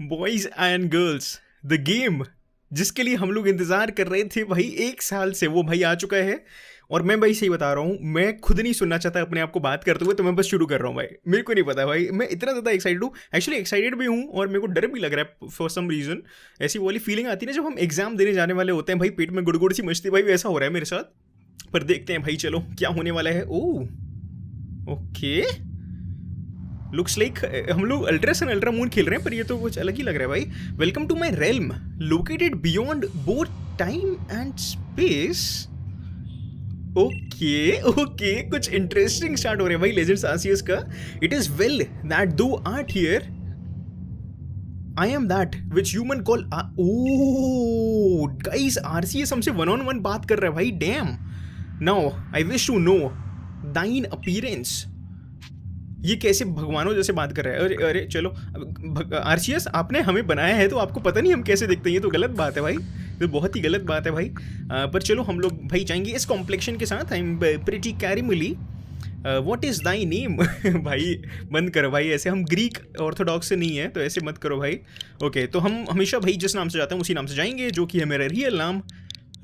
Boys and girls, the game जिसके लिए हम लोग इंतजार कर रहे थे भाई 1 साल से, वो भाई आ चुका है। और मैं भाई सही बता रहा हूँ, मैं खुद नहीं सुनना चाहता अपने आप को बात करते हुए, तो मैं बस शुरू कर रहा हूँ भाई। मेरे को नहीं पता भाई, मैं इतना ज़्यादा एक्साइटेड हूँ, एक्चुअली एक्साइटेड भी हूँ और मेरे को डर भी लग रहा है फॉर सम रीज़न। ऐसी वाली फीलिंग आती है ना जब हम एग्जाम देने जाने वाले होते हैं भाई, पेट में गुड़गुड़ सी मचती है भाई, वैसा हो रहा है मेरे साथ। पर देखते हैं भाई, चलो क्या होने वाला है। ओह ओके, लुक्स लाइक हम लोग अल्ट्रा सन अल्ट्रा मून खेल रहे हैं, पर ये तो कुछ अलग ही लग रहा है भाई। Welcome to my realm located beyond both time and space. Okay okay, कुछ इंटरेस्टिंग स्टार्ट हो रहा है भाई लेजेंड्स आर्सियस का। It is well that thou art here, I am that which human call. Oh guys, Arceus हमसे 1-on-1 बात कर रहा है भाई, damn. Now I wish to know thine appearance. ये कैसे भगवानों जैसे बात कर रहा है। अरे अरे चलो, आरसीएस आपने हमें बनाया है तो आपको पता नहीं हम कैसे दिखते हैं, ये तो गलत बात है भाई, ये बहुत ही गलत बात है भाई। पर चलो हम लोग भाई जाएंगे इस कॉम्प्लेक्शन के साथ। आई एम प्रिटी कैरिमली। What is thy name? भाई बंद करो भाई, ऐसे हम ग्रीक ऑर्थोडॉक्स से नहीं है तो ऐसे मत करो भाई। ओके, तो हम हमेशा भाई जिस नाम से जाते हैं उसी नाम से जाएंगे, जो कि है मेरा रियल नाम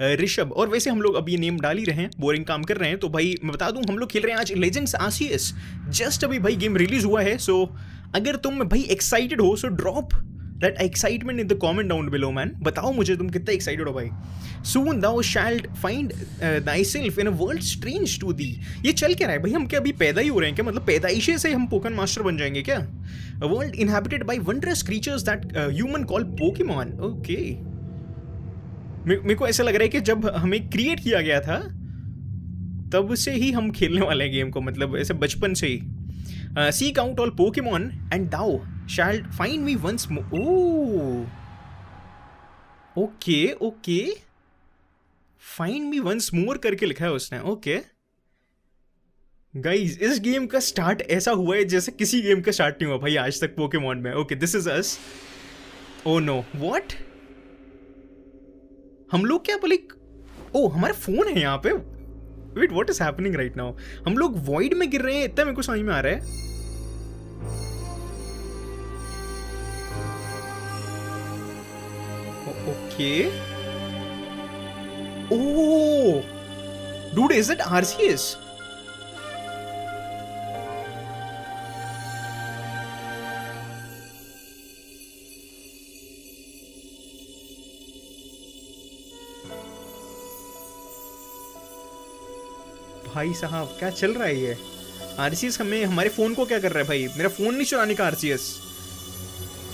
ऋषभ। और वैसे हम लोग अब ये नेम डाल ही रहे हैं, बोरिंग काम कर रहे हैं। तो भाई मैं बता दूं, हम लोग खेल रहे हैं आज लेजेंड्स आर्सियस। जस्ट अभी भाई गेम रिलीज हुआ है, सो अगर तुम भाई एक्साइटेड हो so drop that excitement in the comment down below man. बताओ मुझे तुम कितना एक्साइटेड हो भाई। सून दाउ शैल्ड find thyself in a world strange to thee। ये चल क्या रहा है भाई, हम क्या अभी पैदा ही हो रहे हैं क्या? मतलब पैदाइशे से हम पोकेमॉन मास्टर बन जाएंगे क्या? A world inhabited by wondrous creatures that human call Pokemon। Okay, मेरे को ऐसा लग रहा है कि जब हमें क्रिएट किया गया था तब से ही हम खेलने वाले हैं गेम को, मतलब ऐसे बचपन से ही। Seek out all Pokemon and thou shall find me once more. Oh okay okay, find me once more करके लिखा है उसने। ओके गाइज, इस गेम का स्टार्ट ऐसा हुआ है जैसे किसी गेम का स्टार्ट नहीं हुआ भाई आज तक पोकेमॉन में। Okay, this is us. Oh no, what? हम लोग क्या बोले? ओ हमारा फोन है यहाँ पे। Wait, what is happening right now? हम लोग वॉइड में गिर रहे हैं, इतना मेरे को समझ में आ रहा है। Okay, oh dude, is it RCS? भाई साहब क्या चल रहा है ये? आरसीएस हमें हमारे फ़ोन को क्या कर रहा है भाई? मेरा फ़ोन नहीं चुराने का आरसीएस।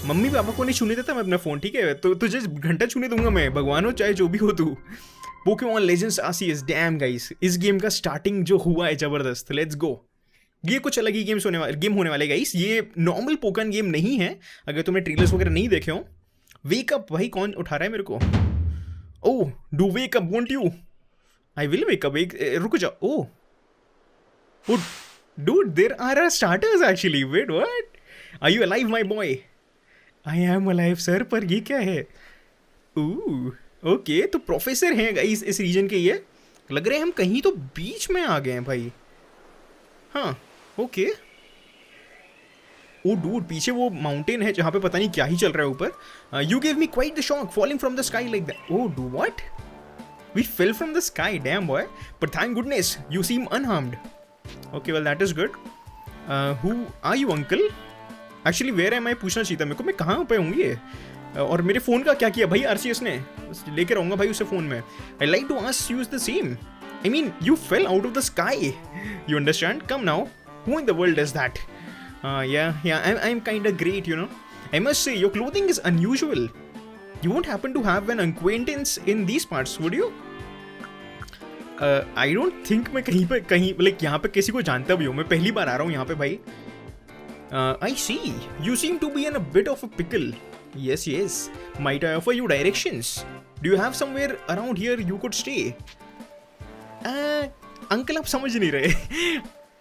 मम्मी पापा को नहीं छूने देता मैं अपना फ़ोन, ठीक है? तो तुझे घंटा छूने दूंगा मैं, भगवान हो चाहे जो भी हो तू। Pokemon legends RCS, dam guys, इस गेम का स्टार्टिंग जो हुआ है ज़बरदस्त। Let's go. ये कुछ अलग ही गेम होने वाले गाइस। ये नॉर्मल पोकेमॉन गेम नहीं है, अगर तुमने ट्रेलर्स वगैरह नहीं देखे हो। वेक अप भाई, कौन उठा रहा है मेरे को? Oh do wake up, won't you? I will wake up. रुक जाओ। Oh, dude, there are starters actually. Wait, what? Are you alive, my boy? I am alive, sir. पर ये क्या है? ओके, तो प्रोफेसर हैं गाइस इस रीजन के। ये लग रहे हैं हम कहीं तो बीच में आ गए हैं भाई। हाँ ओके। ओ डूड, पीछे वो माउंटेन है जहाँ पे पता नहीं क्या ही चल रहा है ऊपर। You give me quite the shock falling from the sky like that. Oh do what? We fell from the sky, damn boy. But thank goodness, you seem unharmed. Okay, well that is good. Who are you, uncle? Actually, where am I? पूछना चाहिए था मेरे को, मैं कहाँ पे हूँ ये? और मेरे फ़ोन का क्या किया भाई आरसीएस ने? लेकर आऊँगा भाई उसे फ़ोन में। I like to ask you the same. I mean, you fell out of the sky. You understand? Come now. Who in the world is that? Yeah. I'm kind of great, you know. I must say, your clothing is unusual. You won't happen to have an acquaintance in these parts, would you? I don't think मैं कहीं like यहाँ पे किसी को जानता भी हूँ। मैं पहली बार आ रहा हूँ यहाँ पे भाई। I see. You seem to be in a bit of a pickle. Yes. Might I offer you directions? Do you have somewhere around here you could stay? Uncle आप समझ नहीं रहे।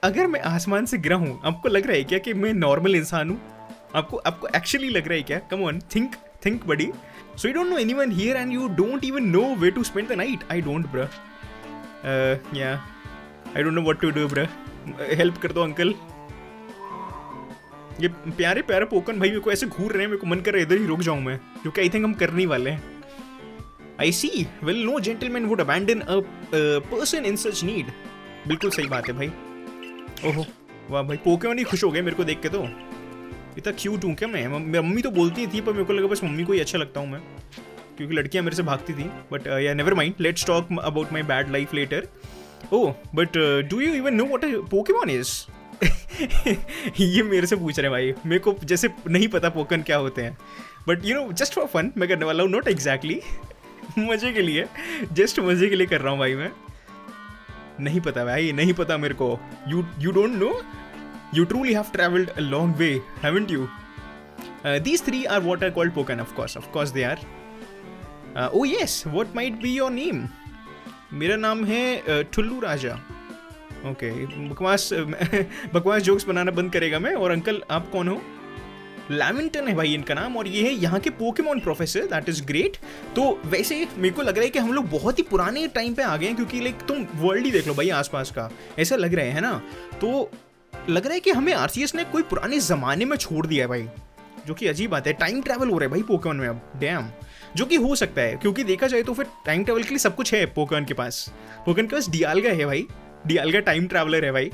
अगर मैं आसमान से गिरा हूँ, आपको लग रहा है क्या कि मैं नॉर्मल इंसान हूँ? आपको एक्चुअली लग रहा है क्या? Come on, think buddy. So you don't know anyone here and you don't even know where to spend the night. I don't, bruh. Yeah. I don't know what to do, bruh. Help कर दो uncle. ये प्यारे प्यारे पोकन भाई मेरे को ऐसे घूर रहे हैं, मेरे को मन कर रहा है इधर ही रुक जाऊं मैं, क्योंकि आई थिंक हम करने वाले हैं. I see, well no gentleman would abandon a person in such need. बिल्कुल सही बात है भाई. ओहो वाह भाई, पोकेमॉन ही खुश हो गए मेरे को देख के. तो इतना क्यूट हूँ क्या मैं? मम्मी तो बोलती थी, पर मेरे को लगा बस मम्मी को ही अच्छा लगता हूँ मैं, क्योंकि लड़कियाँ मेरे से भागती थी. But ya never mind, let's talk about my bad life letter. Oh but do you even know what a Pokemon is? ये मेरे से पूछ रहे हैं भाई, मेरे को जैसे नहीं पता पोकन क्या होते हैं. But you know just for fun मैं करने वाला हूँ, नॉट एग्जैक्टली मजे के लिए, जस्ट मजे के लिए कर रहा हूँ भाई मैं. नहीं पता भाई, नहीं पता मेरे को. You don't know? You truly have traveled a long way, haven't you? These three are what are called Pokken, of course they are. Oh yes, what might be your name? मेरा नाम है ठुल्लू राजा. ओके, बकवास jokes बनाना बंद करेगा मैं. और uncle आप कौन हो? लैमिंटन है भाई इनका नाम, और ये है यहाँ के Pokemon professor. That is great. तो वैसे मेरे को लग रहा है कि हम लोग बहुत ही पुराने टाइम पे आ गए हैं, क्योंकि लाइक तुम वर्ल्ड ही देख लो भाई आसपास का, ऐसा लग रहा है ना. तो लग रहा है कि हमें आरसीएस ने कोई पुराने जमाने में छोड़ दिया है भाई, जो कि अजीब बात है. टाइम ट्रैवल हो रहा है भाई पोकेमॉन में अब, डैम. जो कि हो सकता है, क्योंकि देखा जाए तो फिर टाइम ट्रैवल के लिए सब कुछ है पोकेमॉन के पास. पोकेमॉन के पास डियाल्गा है भाई, डियाल्गा टाइम ट्रैवलर है भाई.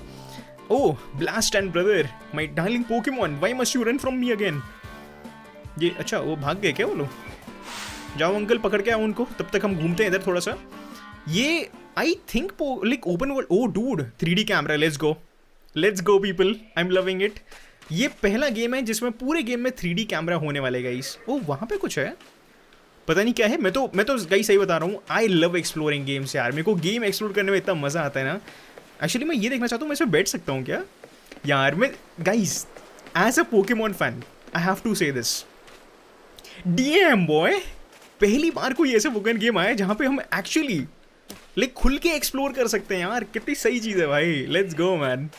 Oh blast and brother, my darling Pokemon, why must you run from me again? ये अच्छा वो भाग गए क्या वो लोग? जाओ अंकल पकड़ के आओ उनको, तब तक हम घूमते हैं इधर थोड़ा सा. ये I think like open world. O dude 3D camera, let's go people, I am loving it. ये पहला गेम है जिसमें पूरे गेम में 3D कैमरा होने वाले गाइस. ओ वहाँ पे कुछ है, पता नहीं क्या है. मैं तो गाइस सही बता रहा हूँ, आई लव एक्सप्लोरिंग गेम्स यार. मेरे को गेम एक्सप्लोर करने में इतना मज़ा आता है ना. एक्चुअली मैं ये देखना चाहता हूँ मैं इसमें बैठ सकता हूँ क्या यार. मैं guys as a Pokemon fan I have to say this, damn boy, पहली बार कोई ऐसे पोकेमॉन गेम आया जहाँ पे हम एक्चुअली लाइक खुल के एक्सप्लोर कर सकते हैं यार. कितनी सही चीज़ है भाई. Let's go man.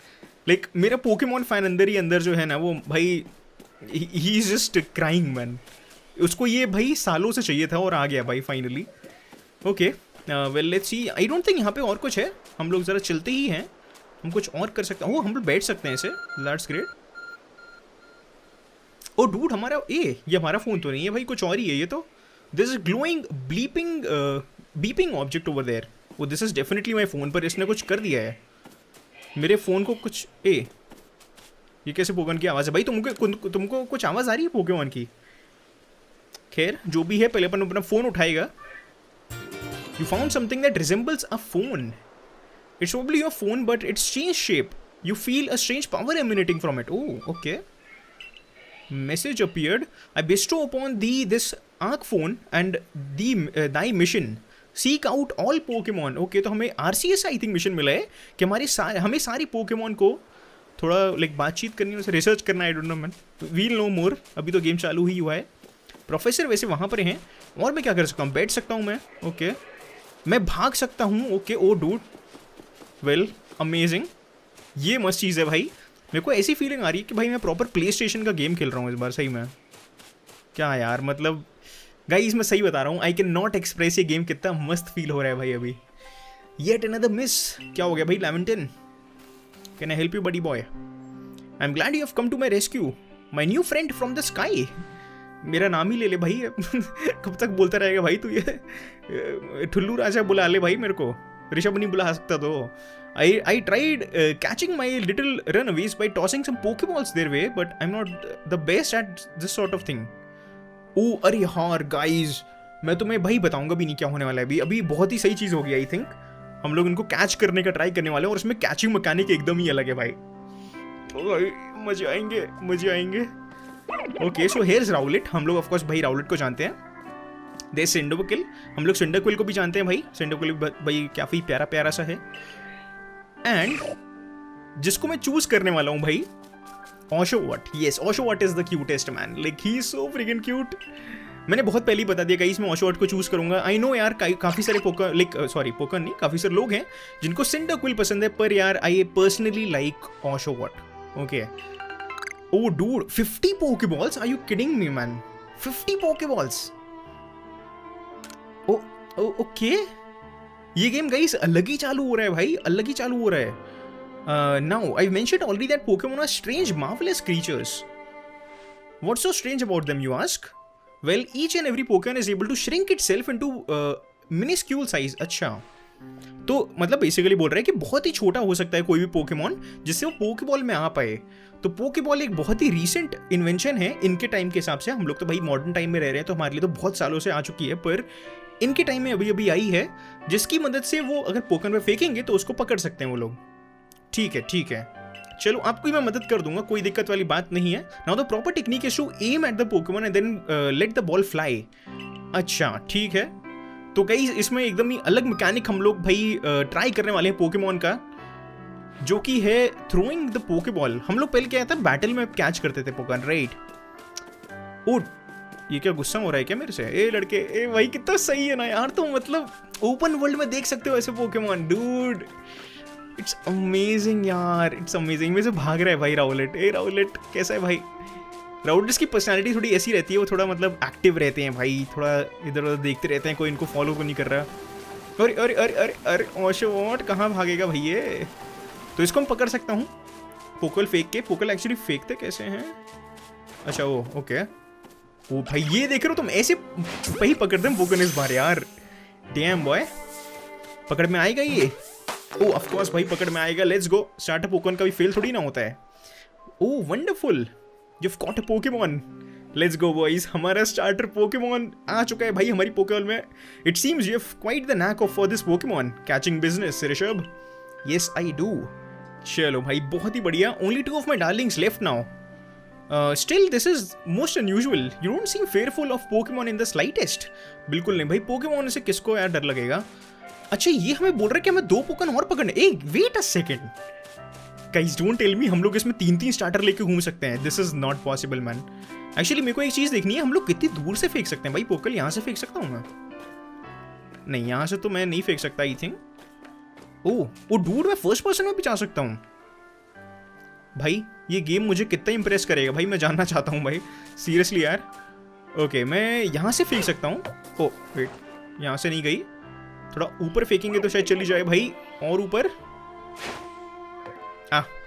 लाइक मेरा पोकेमॉन फैन अंदर ही अंदर जो है ना वो भाई, he is just crying man. उसको ये भाई सालों से चाहिए था और आ गया भाई finally. Okay well let's see. I don't think यहाँ पे और कुछ है. हम लोग ज़रा चलते ही हैं, हम कुछ और कर सकते हैं. ओह हम लोग बैठ सकते हैं ऐसे, दैट्स ग्रेट. ओ डूड हमारा ये हमारा फ़ोन तो नहीं है भाई, कुछ और ही है ये तो. This is glowing beeping object over there. वो this is definitely my phone, पर इसने कुछ कर दिया है मेरे फ़ोन को कुछ. ये कैसे पोकेमॉन की आवाज़ है भाई? तुमको कुछ आवाज़ आ रही है पोकेमॉन की? खैर जो भी है, पहले अपन अपना फ़ोन उठाएगा. You found something that resembles a phone. It's probably your phone but it's change shape. You feel a strange power emanating from it. Oh okay. Message appeared. I bestow upon thee this Arc phone and thy mission. Seek out all Pokemon. Okay, तो हमें RCS I think mission मिला है कि हमें सारी Pokemon को थोड़ा like बातचीत करनी है, उसे रिसर्च करना है. I don't know man, we'll no more. अभी तो गेम चालू ही हुआ है. प्रोफेसर वैसे वहाँ पर हैं. और मैं क्या कर सकता हूँ? बैठ सकता हूँ मैं. ओके मैं भाग सकता हूँ. Okay oh dude, well amazing. ये मस्त चीज़ है भाई. मेरे को ऐसी फीलिंग आ रही है कि भाई मैं प्रॉपर प्ले स्टेशन का गेम खेल रहा हूँ इस बार. सही में क्या यार, मतलब गाइस मैं सही बता रहा हूँ, आई कैन नॉट एक्सप्रेस. ये गेम कितना मस्त फील हो रहा है भाई अभी. Yet another miss. क्या हो गया भाई Laventon? Can I help you buddy boy? I am glad you have come to my rescue, my new friend from the sky. मेरा नाम ही ले ले भाई. कब तक बोलता रहेगा भाई तू ये? ठुल्लू राजा बुला ले भाई मेरे को, ऋषभ नहीं बुला सकता तो. I tried catching my little runaways by tossing some Pokeballs their way, but I'm not the best at this sort of thing. Oh अरे यार गाइज, मैं तुम्हें भाई बताऊंगा भी नहीं क्या होने वाला है अभी बहुत ही सही चीज़ होगी. आई थिंक हम लोग इनको कैच करने का ट्राई करने वाले हैं, और उसमें कैचिंग मैकेनिक एकदम ही अलग है भाई. मजे आएंगे. Okay so here is Rowlatt. हम लोग ऑफकोर्स भाई राउलेट को जानते हैं. दे सिंडोक्विल, हम लोग सिंडोक्विल को भी जानते हैं भाई. सिंडोक्विल भाई काफ़ी प्यारा सा है. एंड जिसको मैं चूज करने वाला हूँ भाई, Oshawott. Yes Oshawott is the cutest man. Like he is so friggin cute. मैंने बहुत पहले ही बता दिया गाइस, मैं ओशोवॉट को चूज करूंगा. आई नो यार काफ़ी सारे पोकन नहीं, काफ़ी सारे लोग हैं जिनको सिंडोक्विल पसंद है, पर यार I personally like Oshawott. Okay oh dude 50 pokeballs, are you kidding me man? 50 pokeballs. Okay ये गेम गाइस अलग ही चालू हो रहा है भाई, अलग ही चालू हो रहा है. Now, I mentioned already that Pokemon are strange, marvelous creatures. What's so strange about them, you ask? Well, each and every Pokemon is able to shrink itself into minuscule size. अच्छा, तो मतलब बेसिकली बोल रहा है कि बहुत ही छोटा हो सकता है कोई भी पोकेमॉन जिससे वो पोकेबॉल में आ पाए. तो पोकेबॉल एक बहुत ही रीसेंट इन्वेंशन है इनके टाइम के हिसाब से. हम लोग तो भाई मॉडर्न टाइम में रह रहे हैं, तो हमारे लिए तो बहुत सालों से आ चुकी है, पर इनके टाइम में अभी अभी आई है, जिसकी मदद से वो अगर पोकेमॉन में फेंकेंगे तो उसको पकड़ सकते हैं वो लोग. ठीक है, चलो आपकी मैं मदद कर दूंगा, कोई दिक्कत वाली बात नहीं है. Now the proper technique is to aim at the Pokemon and then let the ball fly. अच्छा ठीक है, तो कई इसमें एकदम ही अलग मैकेनिक हम लोग भाई ट्राई करने वाले हैं पोकेमॉन का, जो कि है थ्रोइंग द पोकेबॉल. हम लोग पहले क्या था, बैटल में कैच करते थे पोकेमॉन, राइट. ओ ये क्या गुस्सा हो रहा है क्या मेरे से? ए लड़के, ए भाई कितना सही है ना यार. तो मतलब ओपन वर्ल्ड में देख सकते हो ऐसे पोकेमॉन, डूड. इट्स अमेजिंग यार, इट्स अमेजिंग. मेरे से भाग रहा है भाई राउलेट. ए राउलेट कैसा है भाई? राउलेट्स की पर्सनालिटी थोड़ी ऐसी रहती है, वो थोड़ा मतलब एक्टिव रहते हैं भाई, थोड़ा इधर उधर देखते रहते हैं, कोई इनको फॉलो को नहीं कर रहा. अरे अरे अरे अरे अरे ओशोट, कहाँ भागेगा भाई ये? तो इसको हम पकड़ सकता हूँ पोकल फेंक के. पोकल एक्चुअली फेंकते कैसे हैं? अच्छा वो ओके. ओ भाई ये देख रहे हो तुम, ऐसे वही पकड़ते हैं पोकल इस बार यार. डैम बॉय, पकड़ में आएगा ये? ओ ऑफ कोर्स भाई पकड़ में आएगा. Let's go. स्टार्टर पोकेमॉन का भी फेल थोड़ी ना होता है. ओ wonderful, you've caught a Pokemon. Let's go boys, हमारा स्टार्टर पोकेमॉन आ चुका है भाई हमारी पोकेबॉल में. It seems you have quite the knack for this Pokemon catching business, Rishabh. Yes I do. चलो भाई बहुत ही बढ़िया. Only 2 of my darlings left now. Still this is most unusual. You don't seem fearful of Pokemon in the slightest. बिल्कुल नहीं भाई, Pokemon से किसको यार डर लगेगा. अच्छा ये हमें बोल रहा है कि हमें 2 पोकेमॉन और पकड़ने. एक wait a second guys, don't tell me हम लोग इसमें 3 स्टार्टर लेके घूम सकते हैं. This is not possible man. Actually मेरे को एक चीज देखनी है, हम लोग कितनी दूर से फेंक सकते हैं भाई पोकल? यहाँ से फेंक सकता हूँ मैं? नहीं यहाँ से तो मैं नहीं फेंक सकता आई थिंक. ओ डूड, मैं फर्स्ट पर्सन में भी जा सकता हूँ भाई. ये गेम मुझे कितना इंप्रेस करेगा भाई, मैं जानना चाहता हूँ भाई सीरियसली यार. ओके मैं यहाँ से फेंक सकता हूँ. ओ वेट, यहाँ से नहीं गई, थोड़ा ऊपर फेंकेंगे तो शायद चली जाए भाई. और ऊपर,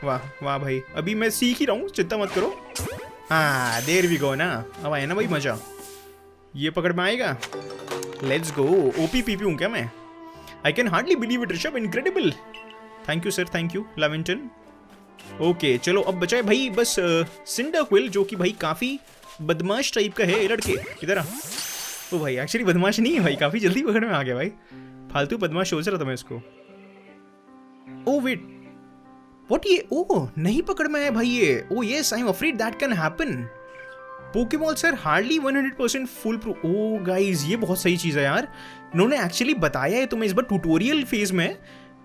वाह वाह भाई, अभी मैं सीख ही रहा हूँ, चिंता मत करो. हाँ देयर वी गो ना, अब आया ना भाई मजा. ये पकड़ में आएगा. Let's go. ओपी पीपी हूँ क्या मैं? I can hardly believe it Rishabh, incredible. Thank you sir, thank you Laventon. Okay चलो अब बचा है भाई बस सिंडरक्विल, जो कि भाई काफ़ी बदमाश टाइप का है. लड़के इधर आ. ओ भाई एक्चुअली बदमाश नहीं है भाई, काफ़ी जल्दी पकड़ में आ गया भाई. फालतू बदमाश सोच रहा था मैं इसको. ओ वेट, व्हाट ये? ओह नहीं पकड़ में आया भाई ये. Oh yes I am afraid that can happen. Pokemons are hardly 100% full proof. Oh guys ये बहुत सही चीज़ है यार. इन्होंने एक्चुअली बताया है तुम्हें इस बार ट्यूटोरियल फेज में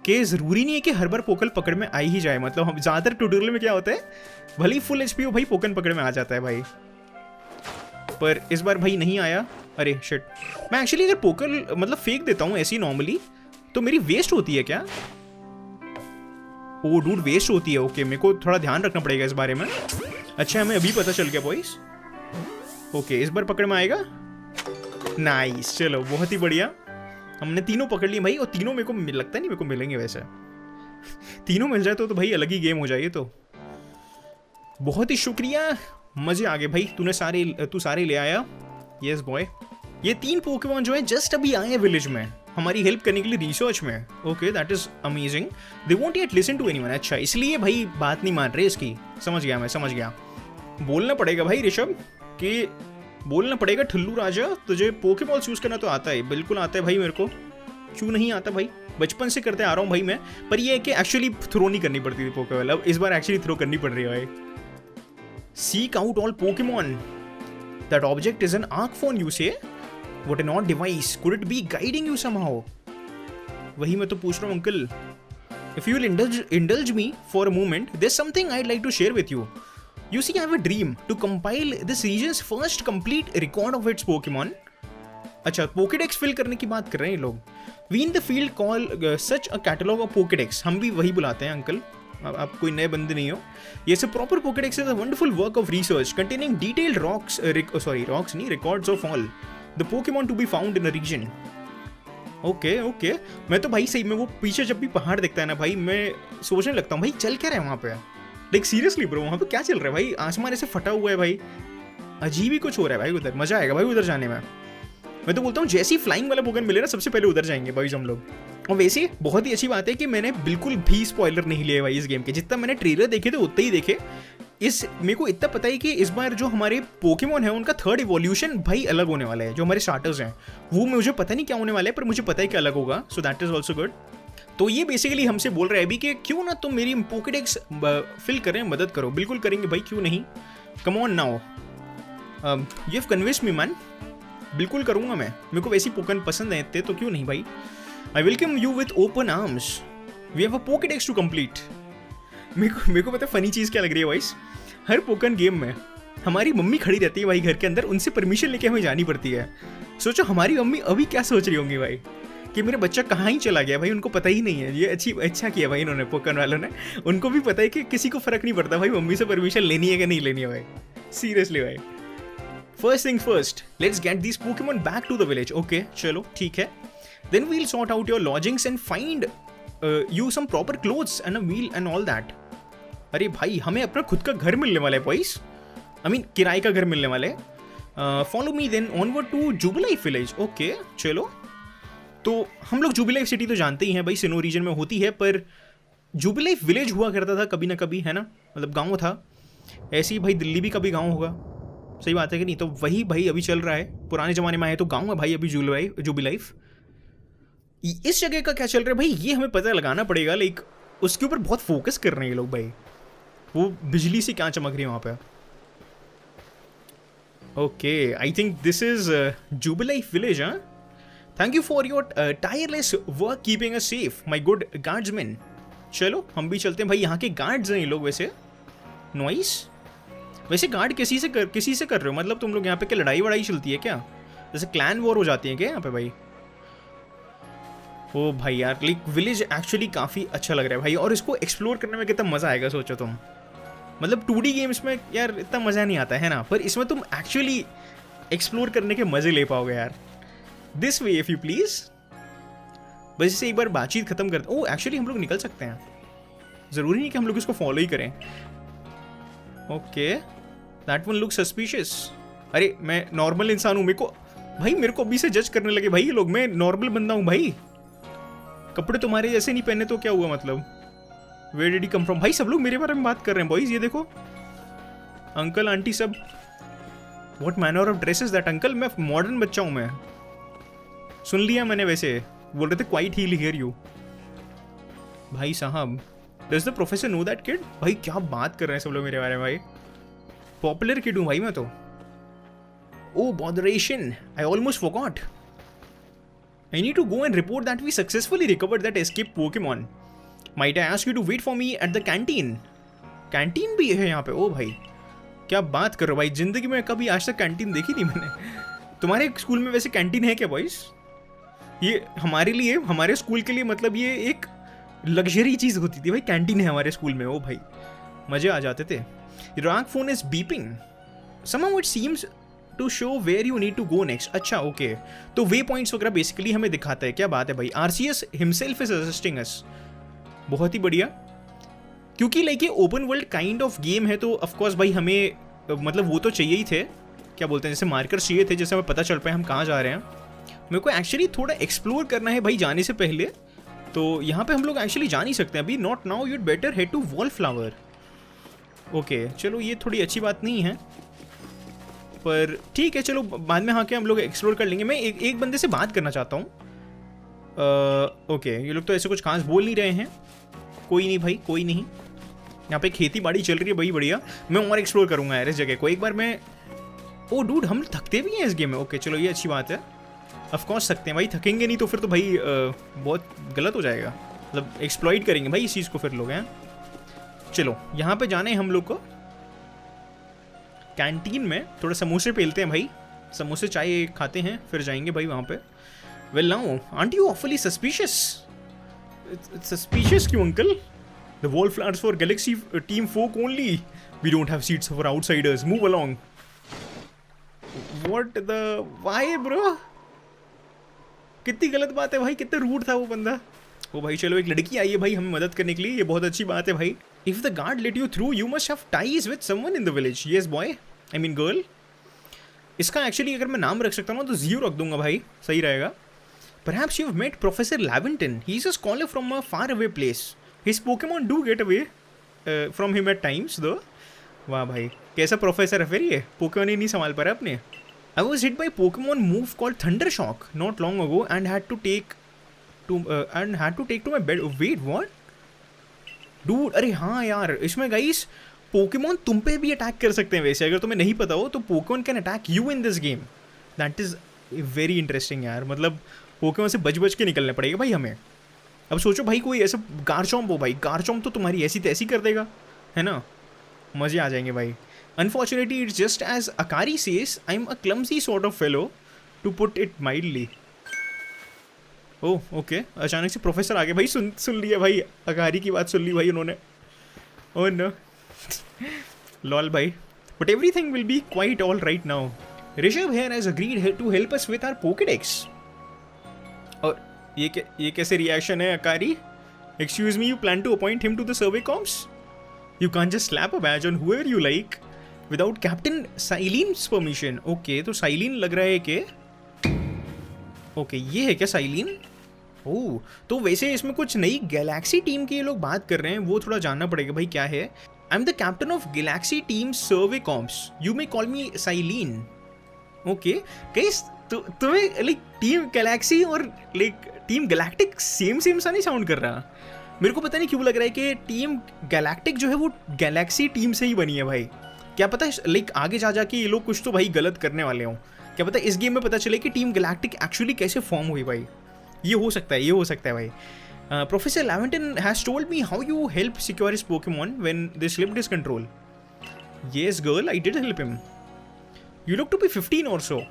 कि ज़रूरी नहीं है कि हर बार पोकल पकड़ में आ ही जाए. मतलब हम ज़्यादातर ट्यूटोरियल में क्या होता है, भले ही फुल एचपी हो भाई पोकन पकड़ में आ जाता है भाई, पर इस बार भाई नहीं आया. अरे शिट, मैं एक्चुअली अगर पोकल मतलब फेंक देता हूँ ऐसी नॉर्मली तो मेरी वेस्ट होती है क्या? ओ डूड वेस्ट होती है. ओके मेरे को थोड़ा ध्यान रखना पड़ेगा इस बारे में. अच्छा हमें अभी पता चल गया बॉयज. ओके इस बार पकड़ में आएगा. नाइस, चलो बहुत ही बढ़िया. हमने तीनों पकड़ लिए भाई, और तीनों मेरे को लगता नहीं मेरे को मिलेंगे वैसे. तीनों मिल जाए तो भाई अलग ही गेम हो जाए. तो बहुत ही शुक्रिया, मजे आ गए भाई. तू सारे ले आया. Yes boy. ये 3 पोकेमॉन जो है जस्ट अभी आए हैं विलेज में हमारी हेल्प करने के लिए रिसर्च में. Okay that is amazing. They won't yet listen to anyone. अच्छा इसलिए भाई बात नहीं मान रहे इसकी. समझ गया मैं, समझ गया. बोलना पड़ेगा भाई ऋषभ, कि बोलना पड़ेगा ठुल्लू राजा, तुझे पोकेबॉल यूज करना तो आता है. बिल्कुल आता है भाई मेरे को, क्यों नहीं आता भाई, बचपन से करते आ रहा हूँ भाई मैं. पर ये है कि एक्चुअली थ्रो नहीं करनी पड़ती थी पोकेबॉल, अब इस बार एक्चुअली थ्रो करनी पड़ रही है भाई. Seek out all Pokemon. That object is an arc phone you से. What an odd device. Could it be guiding you somehow? वही मैं तो पूछ रहा हूँ uncle. If you will indulge me for a moment, there's something I'd like to share with you. You see, I have a dream to compile this region's first complete record of its Pokemon. अच्छा, Pokédex fill करने की बात कर रहे हैं ये लोग. We in the field call such a catalog of Pokédex. हम भी वही बुलाते हैं अंकल. आप कोई नए बंदे नहीं हो. Yes, a proper Pokédex is a wonderful work of research containing detailed records of all the Pokemon to be found in a region. Okay okay, मैं तो भाई सही में वो पीछे जब भी पहाड़ दिखता है ना भाई, मैं सोचने लगता हूँ भाई चल क्या रहा है वहाँ पे। लाइक सीरियसली ब्रो, वहाँ पे क्या चल रहा है भाई? आसमान ऐसे फटा हुआ है भाई, अजीब ही कुछ हो रहा है भाई उधर। मजा आएगा भाई उधर जाने में। मैं तो बोलता हूँ जैसे ही फ्लाइंग वाला पोकेमॉन मिले ना, सबसे पहले उधर जाएंगे भाई हम लोग। और वैसे बहुत ही अच्छी बात है कि मैंने बिल्कुल भी स्पॉइलर नहीं लिए भाई इस गेम के। जितना मैंने ट्रेलर देखे थे उतना ही देखे। इस मेरे को इतना पता है कि इस बार जो हमारे पोकेमॉन है उनका थर्ड इवोल्यूशन भाई अलग होने वाला है। जो हमारे स्टार्टर्स हैं वो मुझे पता नहीं क्या होने वाला है, पर मुझे पता है कि अलग होगा। So that is also good. तो ये बेसिकली हमसे बोल रहा है अभी कि क्यों ना तुम मेरी पोकेडेक्स फिल करें, मदद करो। बिल्कुल करेंगे भाई, क्यों नहीं। Come on now, you have convinced me man. बिल्कुल करूंगा मैं, मेरे को वैसी पोकेमॉन पसंद है इतने, तो क्यों नहीं भाई। I welcome you with open arms, we have a Pokedex to complete. मेरे को पता है फनी चीज़ क्या लग रही है वाइस, हर पोकेमॉन गेम में हमारी मम्मी खड़ी रहती है भाई घर के अंदर, उनसे परमिशन लेके हमें जानी पड़ती है। सोचो हमारी मम्मी अभी क्या सोच रही होंगी भाई कि मेरा बच्चा कहाँ ही चला गया भाई, उनको पता ही नहीं है। ये अच्छा किया भाई इन्होंने, पोकेमॉन वालों ने। उनको भी पता है कि किसी को फर्क नहीं पड़ता भाई मम्मी से परमिशन लेनी है कि नहीं लेनी है भाई। सीरियसली भाई, first thing first, let's get this Pokemon back to the village. Okay चलो ठीक है, then we'll sort out your lodgings and find you some proper clothes and a meal and all that. अरे भाई हमें अपना खुद का घर मिलने वाला है बॉयज, आई मीन किराए का घर मिलने वाला है। Follow me then onward to Jubilife village. Okay चलो, तो हम लोग जुबिलाइफ सिटी तो जानते ही हैं भाई, सिनो रीजन में होती है, पर जुबिलाइफ विलेज हुआ करता था कभी ना कभी, है ना, मतलब गांव था। ऐसे ही भाई दिल्ली भी कभी गांव होगा, सही बात है कि नहीं। तो वही भाई अभी चल रहा है, पुराने ज़माने में आए तो गाँव है भाई अभी जुबिलाइफ। इस जगह का क्या चल रहा है भाई, ये हमें पता लगाना पड़ेगा। लाइक उसके ऊपर बहुत फोकस कर रहे हैं लोग भाई, वो बिजली से क्या चमक रही है वहाँ पे। Okay, I think this is Jubilife village. हाँ, thank you for your tireless work keeping us safe my good guardsman. चलो हम भी चलते हैं भाई, यहाँ के गार्ड्स हैं ये लोग वैसे। नॉइस। वैसे गार्ड किसी से कर रहे हो, मतलब तुम लोग यहाँ पे क्या लड़ाई वड़ाई चलती है क्या, जैसे क्लैन वॉर हो जाती है क्या यहाँ पे भाई? ओ भाई यार, लाइक विलेज एक्चुअली काफ़ी अच्छा लग रहा है भाई, और इसको एक्सप्लोर करने में कितना मज़ा आएगा सोचो तुम। मतलब 2D गेम्स में यार इतना मज़ा नहीं आता है ना, पर इसमें तुम एक्चुअली एक्सप्लोर करने के मज़े ले पाओगे यार। This way if you please. बस इससे एक बार बातचीत खत्म करते। ओ एक्चुअली हम लोग निकल सकते हैं, ज़रूरी नहीं कि हम लोग इसको फॉलो ही करें। Okay, that one look suspicious. अरे मैं नॉर्मल इंसान हूँ, मेरे को अभी से जज करने लगे भाई ये लोग। मैं नॉर्मल बंदा हूँ भाई, कपड़े तुम्हारे जैसे नहीं पहने तो क्या हुआ मतलब। Where did you come from? भाई सब लोग मेरे बारे में बात कर रहे हैं बॉयज, ये देखो अंकल आंटी सब। What manner of dress is that uncle? मैं मॉडर्न बच्चा हूँ मैं, सुन लिया मैंने। वैसे बोल रहे थे क्वाइट हील हियर यू। भाई साहब, does the professor know that kid? भाई क्या बात कर रहे हैं सब लोग मेरे बारे में भाई, पॉपुलर किड हूँ भाई मैं तो। Oh botheration, I almost forgot. I need to go and report that we successfully recovered that escaped Pokemon. Might I ask you to wait for me at the canteen? Canteen भी है यहाँ पे? ओ भाई क्या बात कर रहे हो भाई, जिंदगी में कभी आज तक कैंटीन देखी नहीं मैंने। तुम्हारे स्कूल में वैसे कैंटीन है क्या बॉयज? ये हमारे लिए, हमारे स्कूल के लिए मतलब ये एक लग्जरी चीज़ होती थी भाई, कैंटीन है हमारे स्कूल में। ओ भाई मज़े आ जाते थे। Rock phone is beeping, somehow it seems to show where you need to go next. अच्छा ओके, तो वे पॉइंट्स वगैरह बेसिकली हमें दिखाता है। क्या बात है भाई, RCS हिमसेल्फ इज असिस्टिंग अस। बहुत ही बढ़िया, क्योंकि लाइक ये open world kind of game है, तो ऑफकोर्स भाई हमें मतलब वो तो चाहिए ही थे, क्या बोलते हैं, जैसे मार्कर्स चाहिए थे, जैसे हमें पता चल पाए हम कहाँ जा रहे हैं। मेरे को एक्चुअली थोड़ा एक्सप्लोर करना है भाई जाने से पहले, तो यहाँ पे हम लोग एक्चुअली जा नहीं सकते अभी। Not now, you'd better head to Wallflower. Okay चलो, ये थोड़ी अच्छी बात नहीं है, पर ठीक है चलो, बाद में आके हम लोग एक्सप्लोर कर लेंगे। मैं एक बंदे से बात करना चाहता हूँ। ओके, ये लोग तो ऐसे कुछ खास बोल नहीं रहे हैं। कोई नहीं भाई, कोई नहीं। यहाँ पे खेती बाड़ी चल रही है भाई, बढ़िया। मैं और एक्सप्लोर करूँगा यार इस जगह को एक बार मैं। ओ डूड, हम थकते भी हैं इस गेम में। ओके चलो, ये अच्छी बात है। ऑफकोर्स थकते हैं भाई, थकेंगे नहीं तो फिर तो भाई बहुत गलत हो जाएगा, मतलब एक्सप्लॉइट करेंगे भाई इस चीज़ को फिर लोग हैं। चलो यहाँ पे जाने हम लोग को कैंटीन में, थोड़े समोसे पेलते हैं भाई, समोसे चाय खाते हैं, फिर जाएंगे भाई वहाँ पे। Well now, aren't you awfully suspicious? Suspicious क्यों uncle? The Wallflowers for Galaxy team folk only, we don't have seats for outsiders, move along. What the why bro? कितनी गलत बात है भाई, कितना रूड था वो बंदा। ओ भाई चलो, एक लड़की आई है भाई हमें मदद करने के लिए, ये बहुत अच्छी बात है भाई। If the guard let you through you must have ties with someone in the village. Yes boy, I mean girl. इसका एक्चुअली अगर मैं नाम रख सकता हूँ तो ज़ीरो रख दूंगा भाई, सही रहेगा। Perhaps you've met Professor Laventon. He's a scholar from a faraway place. His Pokemon do get away from him at times, though. वाह भाई, कैसा प्रोफेसर है फिर ये, पोकेमॉन ही नहीं संभाल पा रहा अपने। I was hit by Pokemon move called Thunder Shock not long ago and had to take to my bed. Wait, what? Dude, अरे हाँ यार, इसमें गाइस पोकेमॉन तुम पे भी अटैक कर सकते हैं वैसे, अगर तुम्हें नहीं पता हो तो Pokemon can attack you in this game. That is very interesting यार, मतलब पोकेमॉन से बच के निकलना पड़ेगा भाई हमें। अब सोचो भाई कोई ऐसा गारचॉम्प हो भाई, गारचॉम्प तो तुम्हारी ऐसी तैसी कर देगा, है ना, मज़े आ जाएंगे भाई। Unfortunately it's just as Akari says, I am a clumsy sort of fellow to put it mildly. Oh okay, अचानक से प्रोफेसर आ गए भाई, सुन लिया भाई, अकारी की बात सुन ली भाई उन्होंने। ओह नो लॉल भाई, but everything will be quite all right now. Rishabh here has agreed to help us with our Pokedex. और ये कैसे रिएक्शन है Akari? Excuse me, you plan to appoint him to the Survey Corps? You can just slap a badge on whoever you like without Captain Cyllene's permission. Okay, तो Cyllene लग रहा है कि okay ये है क्या साइलिन? ओह, तो वैसे इसमें कुछ नई गैलेक्सी टीम की ये लोग बात कर रहे हैं, वो थोड़ा जानना पड़ेगा भाई क्या है। I am the captain of Galaxy Team Survey Corps, you may call me Cyllene. Okay guys, तो तुम्हें लाइक टीम गैलेक्सी और लाइक टीम गैलेक्टिक सेम सा नहीं साउंड कर रहा? मेरे को पता नहीं क्यों लग रहा है कि टीम गैलेक्टिक जो है वो गैलेक्सी टीम से ही बनी है भाई। क्या पता है लाइक आगे जा जाके ये लोग कुछ तो भाई गलत करने वाले हों, क्या पता इस गेम में पता चले कि टीम गैलेक्टिक एक्चुअली कैसे फॉर्म हुई भाई। ये हो सकता है भाई। Professor Laventon has told me how you help secure his Pokemon when they slipped his control. Yes girl, I did help him. You look to be 15 or सो।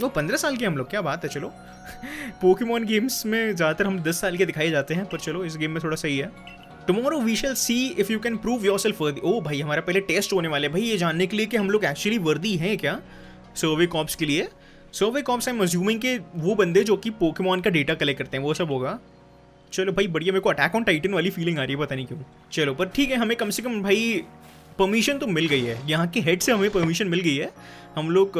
वो 15 साल के हम लोग, क्या बात है। चलो पोकेमॉन गेम्स में ज़्यादातर हम 10 साल के दिखाए जाते हैं, पर चलो इस गेम में थोड़ा सही है। Tomorrow we shall see if you can prove yourself worthy. Oh भाई, हमारा पहले टेस्ट होने वाले भाई, ये जानने के लिए कि हम लोग एक्चुअली वर्दी हैं क्या सर्वे कॉप्स के लिए। सर्वे कॉप्स आई एम अज्यूमिंग के वो बंदे जो कि पोकेमॉन का डेटा कलेक्ट करते हैं, वो सब होगा। चलो भाई बढ़िया, मेरे को अटैक ऑन टाइटन वाली फीलिंग आ रही है, पता नहीं क्यों। चलो पर ठीक है, हमें कम से कम भाई परमिशन तो मिल गई है, यहाँ के हेड से हमें परमिशन मिल गई है, हम लोग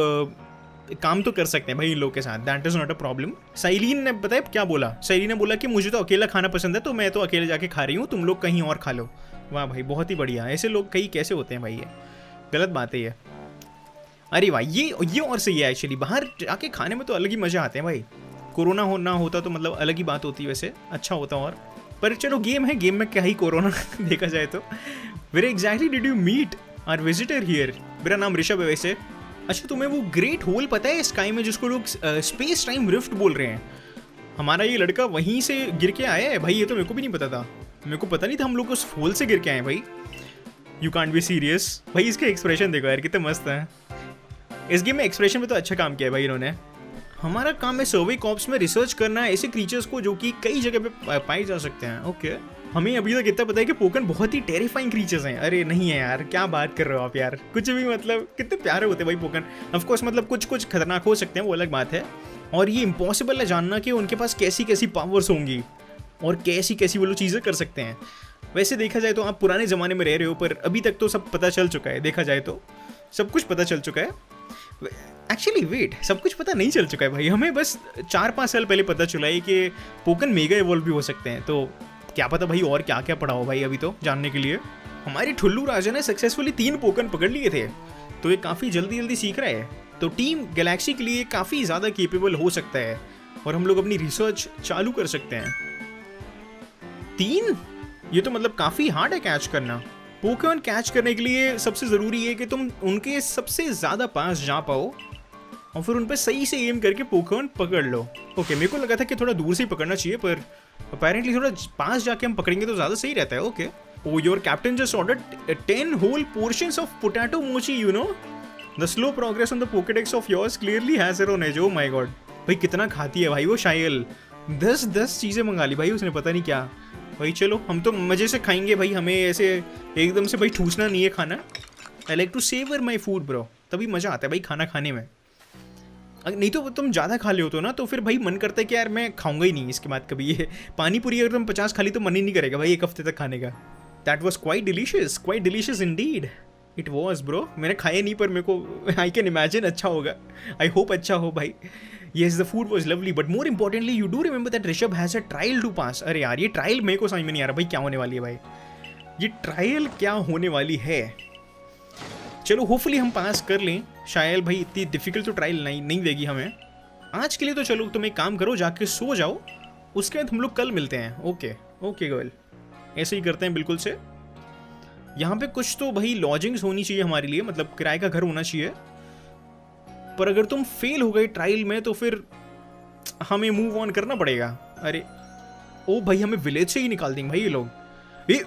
काम तो कर सकते हैं भाई इन लोग के साथ। That is not a problem. Cyllene ने पता है क्या बोला? साइलिन ने बोला कि मुझे तो अकेला खाना पसंद है, तो मैं तो अकेले जाके खा रही हूँ, तुम लोग कहीं और खा लो। वाह भाई, बहुत ही बढ़िया। ऐसे लोग कहीं कैसे होते हैं भाई, ये गलत बात है ये। अरे वाह, ये और सही है एक्चुअली, बाहर जाके खाने में तो अलग ही मज़ा आते हैं भाई। कोरोना ना होता तो मतलब अलग ही बात होती, वैसे अच्छा होता। और पर चलो गेम है, गेम में क्या ही कोरोना देखा जाए तो। Where exactly did you meet our visitor here? मेरा नाम ऋषभ है वैसे। अच्छा, तुम्हें वो ग्रेट होल पता है स्काई में जिसको लोग स्पेस टाइम रिफ्ट बोल रहे हैं? हमारा ये लड़का वहीं से गिर के आया है भाई, ये तो मेरे को भी नहीं पता था। मेरे को पता नहीं था हम लोग उस होल से गिर के आए भाई। यू कांट बी सीरियस भाई। इसके एक्सप्रेशन देखो यार, कितने मस्त है। इस गेम में एक्सप्रेशन में तो अच्छा काम किया है भाई इन्होंने। हमारा काम है सर्वे कॉप्स में रिसर्च करना है ऐसे क्रीचर्स को जो कि कई जगह पे पाए जा सकते हैं। ओके, हमें अभी तक इतना पता है कि पोकन बहुत ही टेरिफाइंग क्रीचर्स हैं। अरे नहीं है यार, क्या बात कर रहे हो आप यार, कुछ भी मतलब कितने प्यारे होते हैं भाई पोकन। ऑफ कोर्स मतलब कुछ खतरनाक हो सकते हैं, वो अलग बात है। और ये इम्पॉसिबल है जानना कि उनके पास कैसी कैसी पावर्स होंगी और कैसी कैसी वो लोग चीज़ें कर सकते हैं। वैसे देखा जाए तो आप पुराने ज़माने में रह रहे हो, पर अभी तक तो सब पता चल चुका है। देखा जाए तो सब कुछ पता चल चुका है। एक्चुअली वेट, सब कुछ पता नहीं चल चुका है भाई, हमें बस 4-5 साल पहले पता चला है कि पोकन मेगा इवॉल्व भी हो सकते हैं। तो क्या पता भाई और क्या क्या पड़ा हो भाई अभी तो जानने के लिए। हमारे ठुल्लू राजा ने सक्सेसफुली 3 पोकन पकड़ लिए थे, तो ये काफ़ी जल्दी सीख रहा है। तो टीम गैलेक्सी के लिए काफ़ी ज़्यादा केपेबल हो सकता है और हम लोग अपनी रिसर्च चालू कर सकते हैं। 3? ये तो मतलब काफ़ी हार्ड है कैच करना। पोकेमॉन कैच करने के लिए सबसे ज़रूरी है कि तुम उनके सबसे ज़्यादा पास जा पाओ और फिर उन पर सही से एम करके पोकेमॉन पकड़ लो। ओके, मेरे को लगा था कि थोड़ा दूर से ही पकड़ना चाहिए, पर अपेरेंटली थोड़ा पास जाके हम पकड़ेंगे तो ज़्यादा सही रहता है। Okay, oh your captain just ordered 10 whole portions of potato mochi, you know the slow progress on the Pokedex of yours clearly has here on edge. Oh my God, भाई कितना खाती है भाई वो शायल। 10 चीज़ें मंगा ली भाई उसने, पता नहीं क्या भाई। चलो हम तो मज़े से खाएंगे भाई, हमें ऐसे एकदम से भाई ठूसना नहीं है खाना। I like to savour my food bro, तभी मज़ा आता है भाई खाना खाने में। नहीं तो तुम ज़्यादा खा ले हो तो ना, तो फिर भाई मन करता है कि यार मैं खाऊंगा ही नहीं इसके बाद कभी ये पानी पूरी। अगर तुम 50 खा ली तो मन ही नहीं करेगा भाई एक हफ्ते तक खाने का। That was quite delicious Indeed. It was bro, मैंने खाया नहीं पर मेरे को आई कैन इमेजिन अच्छा होगा। आई होप अच्छा हो भाई। Yes the food was lovely but more importantly you do remember that Rishabh has a trial to pass. अरे यार ये ट्रायल मेरे को समझ में नहीं आ रहा भाई क्या होने वाली है भाई, ये ट्रायल क्या होने वाली है। चलो होपफुली हम पास कर लें, शायद भाई इतनी डिफिकल्ट तो ट्रायल नहीं देगी हमें आज के लिए। तो चलो तुम एक काम करो, जाके सो जाओ, उसके बाद हम लोग कल मिलते हैं। ओके ओके गर्ल, ऐसे ही करते हैं बिल्कुल से। यहाँ पे कुछ तो भाई लॉजिंग्स होनी चाहिए हमारे लिए, मतलब किराए का घर होना चाहिए। पर अगर तुम फेल हो गए ट्रायल में तो फिर हमें मूव ऑन करना पड़ेगा। अरे ओ भाई हमें विलेज से ही निकाल देंगे भाई ये लोग। ये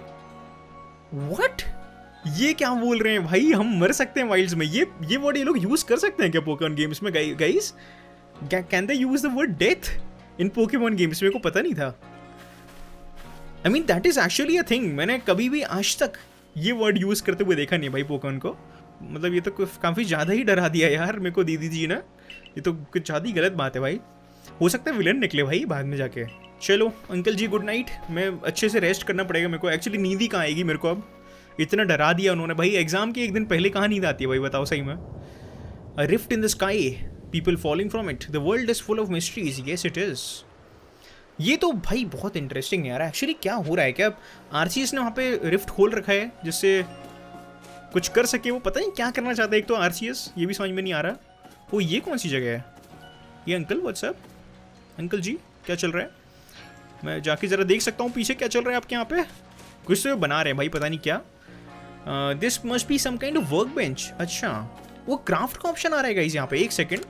व्हाट, ये क्या बोल रहे हैं भाई, हम मर सकते हैं वाइल्ड्स में। ये वर्ड ये लोग यूज कर सकते हैं क्या पोकेमॉन गेम्स में guys? Can they use the word death in Pokemon games? मेरे को पता नहीं था। I mean that is actually a thing. मैंने कभी भी आज तक ये वर्ड यूज करते हुए देखा नहीं भाई पोकेमॉन को। मतलब ये तो काफी ज्यादा ही डरा दिया यार मेरे को दीदी जी ने, ये तो कुछ ज्यादा ही गलत बात है भाई। हो सकता है विलन निकले भाई बाद में जाके। चलो अंकल जी गुड नाइट, मैं अच्छे से रेस्ट करना पड़ेगा मेरे को। एक्चुअली नींद ही कहाँ आएगी मेरे को, अब इतना डरा दिया उन्होंने भाई। एग्जाम के एक दिन पहले कहाँ नींद आती है भाई, बताओ सही में। A rift in the sky, people falling from it, the world is full of mysteries, yes it is. ये तो भाई बहुत इंटरेस्टिंग है यार। एक्चुअली क्या हो रहा है, क्या आरसीएस ने वहाँ पे रिफ्ट खोल रखा है जिससे कुछ कर सके? वो पता नहीं क्या करना चाहता है एक तो आरसीएस, ये भी समझ में नहीं आ रहा। वो ये कौन सी जगह है? ये अंकल व्हाट्सअप, अंकल जी क्या चल रहा है? मैं जाके ज़रा देख सकता हूँ पीछे क्या चल रहा है आपके यहाँ पे? कुछ तो बना रहे हैं भाई, पता नहीं क्या। This must be some kind of workbench. अच्छा वो क्राफ्ट का ऑप्शन आ रहा है गाइस यहाँ पे, एक सेकेंड।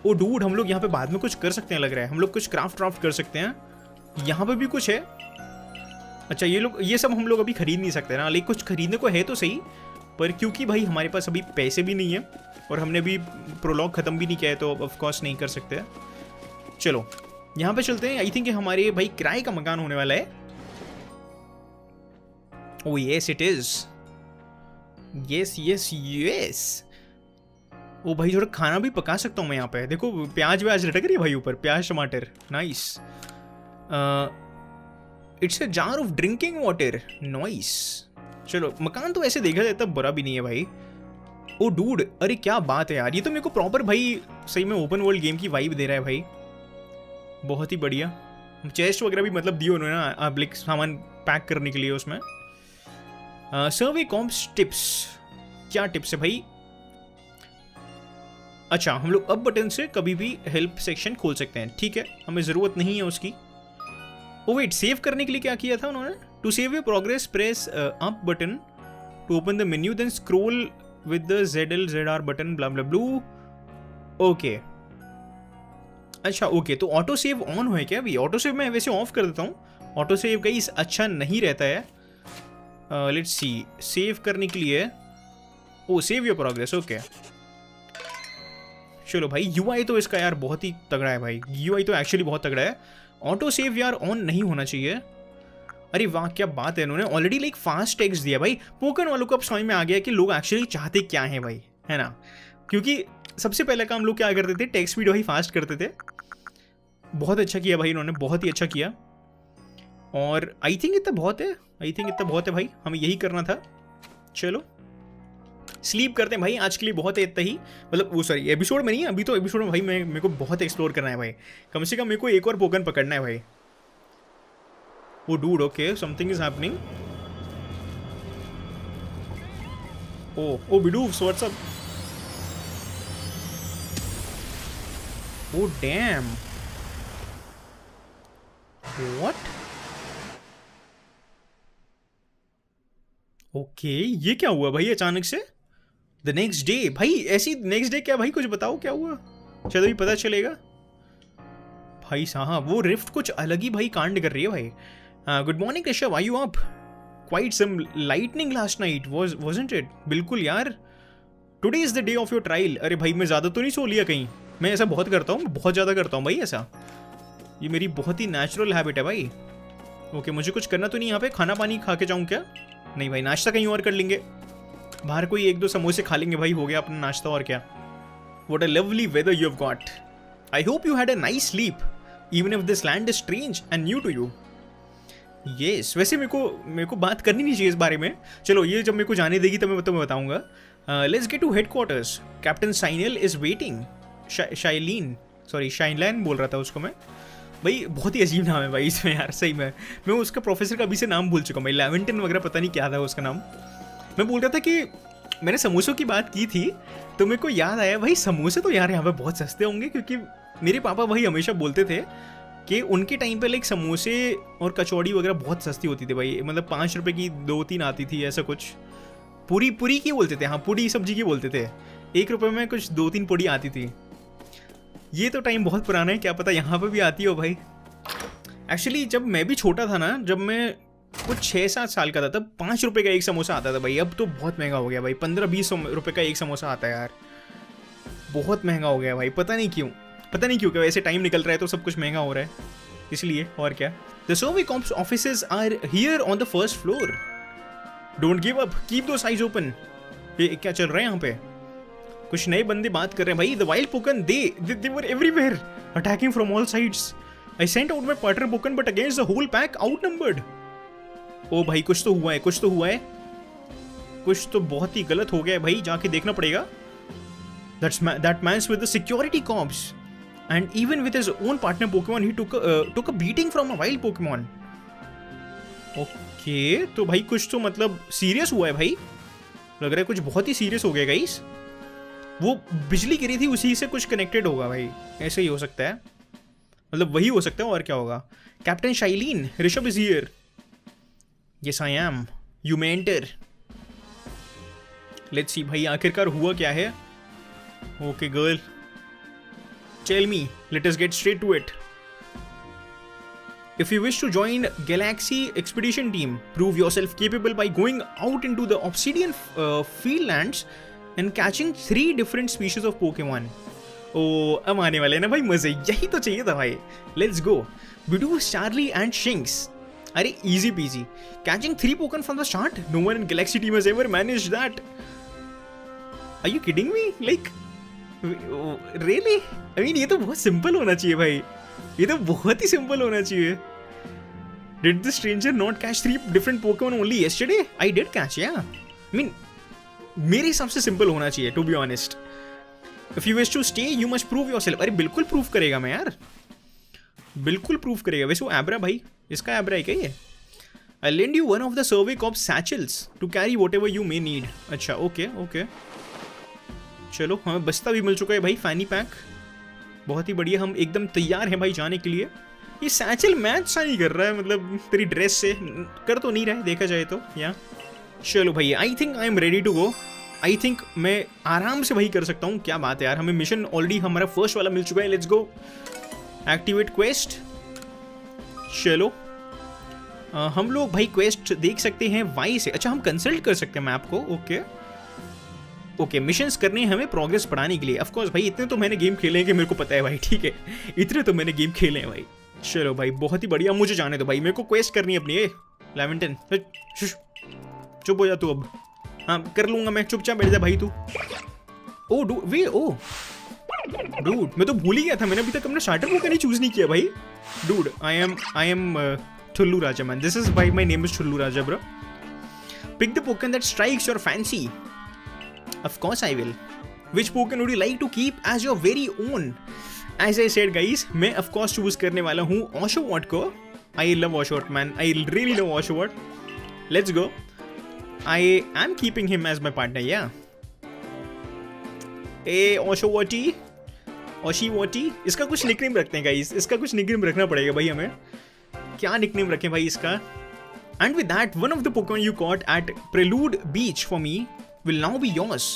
ओ डूड, हम लोग यहाँ पे बाद में कुछ कर सकते हैं लग रहा है। हम लोग कुछ क्राफ्ट कर सकते हैं। यहाँ पे भी कुछ है। अच्छा ये सब हम लोग अभी खरीद नहीं सकते ना, लेकिन कुछ खरीदने को है तो सही, पर क्योंकि भाई हमारे पास अभी पैसे भी नहीं है और हमने अभी प्रोलॉग ख़त्म भी नहीं किया है तो ऑफकोर्स नहीं कर सकते। चलो यहाँ पे चलते हैं। आई थिंक हमारे भाई किराए का मकान होने वाला है। Oh yes it is, yes yes yes. Oh भाई थोड़ा खाना भी पका सकता हूँ मैं यहाँ पे। देखो प्याज व्याज लटक रही है भाई ऊपर, प्याज टमाटर, nice. It's a jar of drinking water, nice. चलो मकान तो ऐसे देखा जाए तब बुरा भी नहीं है भाई। ओ डूड, अरे क्या बात है यार, ये तो मेरे को प्रॉपर भाई सही में ओपन वर्ल्ड गेम की वाइब दे रहा है भाई। बहुत ही बढ़िया। चेस्ट वगैरह भी मतलब दिए उन्होंने आप लाइक सामान पैक करने के लिए उसमें। सर्वे कॉम्प्स टिप्स, क्या टिप्स है भाई? अच्छा हम लोग अब बटन से कभी भी हेल्प सेक्शन खोल सकते हैं, ठीक है, हमें ज़रूरत नहीं है उसकी। ओ वेट, सेव करने के लिए क्या किया था उन्होंने? To save your progress press up button to open the menu then scroll with the ZL/ZR button blah blah blue. Okay अच्छा ओके, तो ऑटो सेव ऑन है क्या अभी? ऑटो सेव मैं वैसे ऑफ कर देता हूँ। ऑटो सेव का अच्छा नहीं रहता है। लेट्स सी, सेव करने के लिए ओ सेव योर प्रोग्रेस, ओके। चलो भाई यूआई तो इसका यार बहुत ही तगड़ा है भाई, यूआई तो एक्चुअली बहुत तगड़ा है। ऑटो सेव यार ऑन नहीं होना चाहिए। अरे वाह क्या बात है, इन्होंने ऑलरेडी लाइक फास्ट टेक्स्ट दिया भाई। पोकेमॉन वालों को अब समझ में आ गया कि लोग एक्चुअली चाहते क्या हैं भाई, है ना? क्योंकि सबसे पहले काम लोग क्या करते थे, टेक्स्ट स्पीड वही फास्ट करते थे। बहुत अच्छा किया भाई इन्होंने, बहुत ही अच्छा किया। और आई थिंक इतना बहुत है, आई थिंक इतना बहुत है भाई, हमें यही करना था। चलो स्लीप करते हैं भाई, आज के लिए बहुत है इतना ही। मतलब वो सॉरी एपिसोड में नहीं, अभी तो एपिसोड में भाई मेरे को बहुत एक्सप्लोर करना है भाई। कम से कम मेरे को एक और पोकेमॉन पकड़ना है भाई। Oh dude okay, something is happening. Oh Bidoofs what's up? Oh damn, what? Okay ये क्या हुआ भाई अचानक से? द नेक्स्ट डे भाई, ऐसी नेक्स्ट डे क्या भाई, कुछ बताओ क्या हुआ? चलो ही पता चलेगा भाई साहब। वो रिफ्ट कुछ अलग ही भाई कांड कर रही है भाई। Good morning Rishabh, are you up? Quite some lightning last night wasn't it? बिल्कुल यार, today is the day of your trial. अरे भाई मैं ज़्यादा तो नहीं सो लिया कहीं? मैं ऐसा बहुत करता हूँ, बहुत ज़्यादा करता हूँ भाई ऐसा, ये मेरी बहुत ही नेचुरल हैबिट है भाई। ओके मुझे कुछ करना तो नहीं यहाँ पे, खाना पानी खा के जाऊँ क्या? नहीं भाई, नाश्ता कहीं और कर लेंगे, बाहर कोई एक दो समोसे खा लेंगे भाई, हो गया अपना नाश्ता और क्या। What a lovely weather you have got. I hope you had a nice sleep, even if this land is strange and new to you. Yes, वैसे मेरे को बात करनी नहीं चाहिए इस बारे में. चलो ये जब मेरे को जाने देगी तब मैं बताऊंगा. Let's get to headquarters. Captain Sainil is waiting. शाइनलैन बोल रहा था उसको मैं. भाई बहुत ही अजीब नाम है भाई इसमें यार, सही में. मैं उसका प्रोफेसर का अभी से नाम भूल चुका हूँ भाई. लेवेंटन वगैरह पता नहीं क्या था उसका नाम. मैं बोल रहा था कि मैंने समोसों की बात की थी तो मेरे को याद आया भाई समोसे तो यार यहाँ पे बहुत सस्ते होंगे, क्योंकि मेरे पापा भाई हमेशा बोलते थे कि उनके टाइम पे लाइक समोसे और कचौड़ी वगैरह बहुत सस्ती होती थी भाई. मतलब 5 रुपये की 2-3 आती थी ऐसा कुछ. पूरी की बोलते थे, हाँ पूरी सब्जी की बोलते थे. 1 रुपये में कुछ 2-3 पूड़ी आती थी. ये तो टाइम बहुत पुराना है, क्या पता यहाँ पे भी आती हो भाई. एक्चुअली जब मैं भी छोटा था ना, जब मैं कुछ 6-7 साल का था, तब 5 रुपये का एक समोसा आता था भाई. अब तो बहुत महंगा हो गया भाई, 15-20 रुपये का एक समोसा आता है यार. बहुत महंगा हो गया भाई, पता नहीं क्यों क्या. वैसे टाइम निकल रहा है तो सब कुछ महंगा हो रहा है इसलिए, और क्या. The survey corps offices are here on the first floor. Don't give up, keep those eyes open. ये क्या चल रहा है यहाँ पे? कुछ नए बंदे बात कर रहे हैं भाई. The wild Pokemon they were everywhere attacking from all sides. I sent out my partner Pokemon but against the whole pack outnumbered. Oh भाई कुछ तो हुआ है. कुछ तो बहुत ही गलत हो गया है भाई, जाके देखना पड़ेगा. That man's with the security cops, and even with his own partner Pokemon, he took a beating from a wild Pokemon. Okay, तो भाई कुछ तो मतलब सीरियस हुआ है भाई. लग रहा है कुछ बहुत ही सीरियस हो गया गाइस. वो बिजली गिरी थी उसी से कुछ कनेक्टेड होगा भाई, ऐसे ही हो सकता है. मतलब वही हो सकता है, और क्या होगा. Captain Cyllene, Rishabh is here. Yes I am. You may enter. Let's see भाई आखिरकार हुआ क्या है. Okay girl, tell me, let us get straight to it. If you wish to join Galaxy Expedition Team, prove yourself capable by going out into the Obsidian Fieldlands and catching 3 different species of Pokemon. Oh, अब आने वाले हैं ना भाई मजे, यही तो चाहिए था भाई. Let's go. Bidoof, Charlie and Shinx. अरे easy peasy. Catching 3 Pokemon from the start? No one in Galaxy Team has ever managed that. Are you kidding me? Like, really? I mean, ये तो बहुत सिंपल होना चाहिए भाई. ये तो बहुत ही सिंपल होना चाहिए. Did the stranger not catch 3 different Pokemon only yesterday? I did catch, yeah. I mean, मेरे हिसाब से सिंपल होना चाहिए, to be honest. If you wish to stay, you must prove yourself. अरे बिल्कुल प्रूफ करेगा मैं यार, बिल्कुल प्रूफ करेगा. वैसे वो एब्रा भाई, इसका एब्रा है क्या ये? I'll lend you one of the survey corps satchels to carry whatever you may need. अच्छा ओके. चलो हमें बस्ता भी मिल चुका है भाई, फैनी पैक. बहुत ही बढ़िया, हम एकदम तैयार हैं भाई जाने के लिए. ये सैचल मैच सा नहीं कर रहा है, मतलब तेरी ड्रेस से कर तो नहीं रहा है देखा जाए तो. या चलो भाई, I think I am ready to go. I think मैं आराम से भाई कर सकता हूँ. क्या बात है यार, हमें मिशन ऑलरेडी हमारा फर्स्ट वाला मिल चुका है. Let's go, activate quest. चलो हम लोग भाई क्वेस्ट देख सकते हैं वाई से. अच्छा हम कंसल्ट कर सकते हैं मैप को. ओके मिशंस करने हैं हमें प्रोग्रेस बढ़ाने के लिए. ऑफ कोर्स भाई इतने तो मैंने गेम खेले हैं कि मेरे को पता है भाई, ठीक है. इतने तो मैंने गेम खेले हैं भाई. चलो भाई बहुत ही बढ़िया, मुझे जाने दो भाई, मेरे को क्वेस्ट करनी है अपनी. लेवेंटन चुप हो जा तू अब. हाँ कर लूंगा मैं, चुपचाप बैठ जा भाई तू. ओ डूड मैं तो भूल ही गया था, मैंने अभी तक अपना स्टार्टर पोकेमॉन नहीं चूज नहीं किया भाई. Dude I am Chullu Raja man. This is why my name is Chullu Raja bro. Pick the Pokemon that strikes your fancy. Of course I will. Which Pokemon would you like to keep as your very own? As I said guys, मैं of course choose करने वाला हूँ Oshawott को. I love Oshawott man. I really love Oshawott. Let's go. I am keeping him as my partner. Yeah. Hey Oshawotty. इसका कुछ nickname रखते हैं guys, इसका कुछ निकनेम रखना पड़ेगा भाई हमें. क्या निकनेम रखें भाई इसका. And with that one of the Pokemon you caught at Prelude Beach for me will now be yours.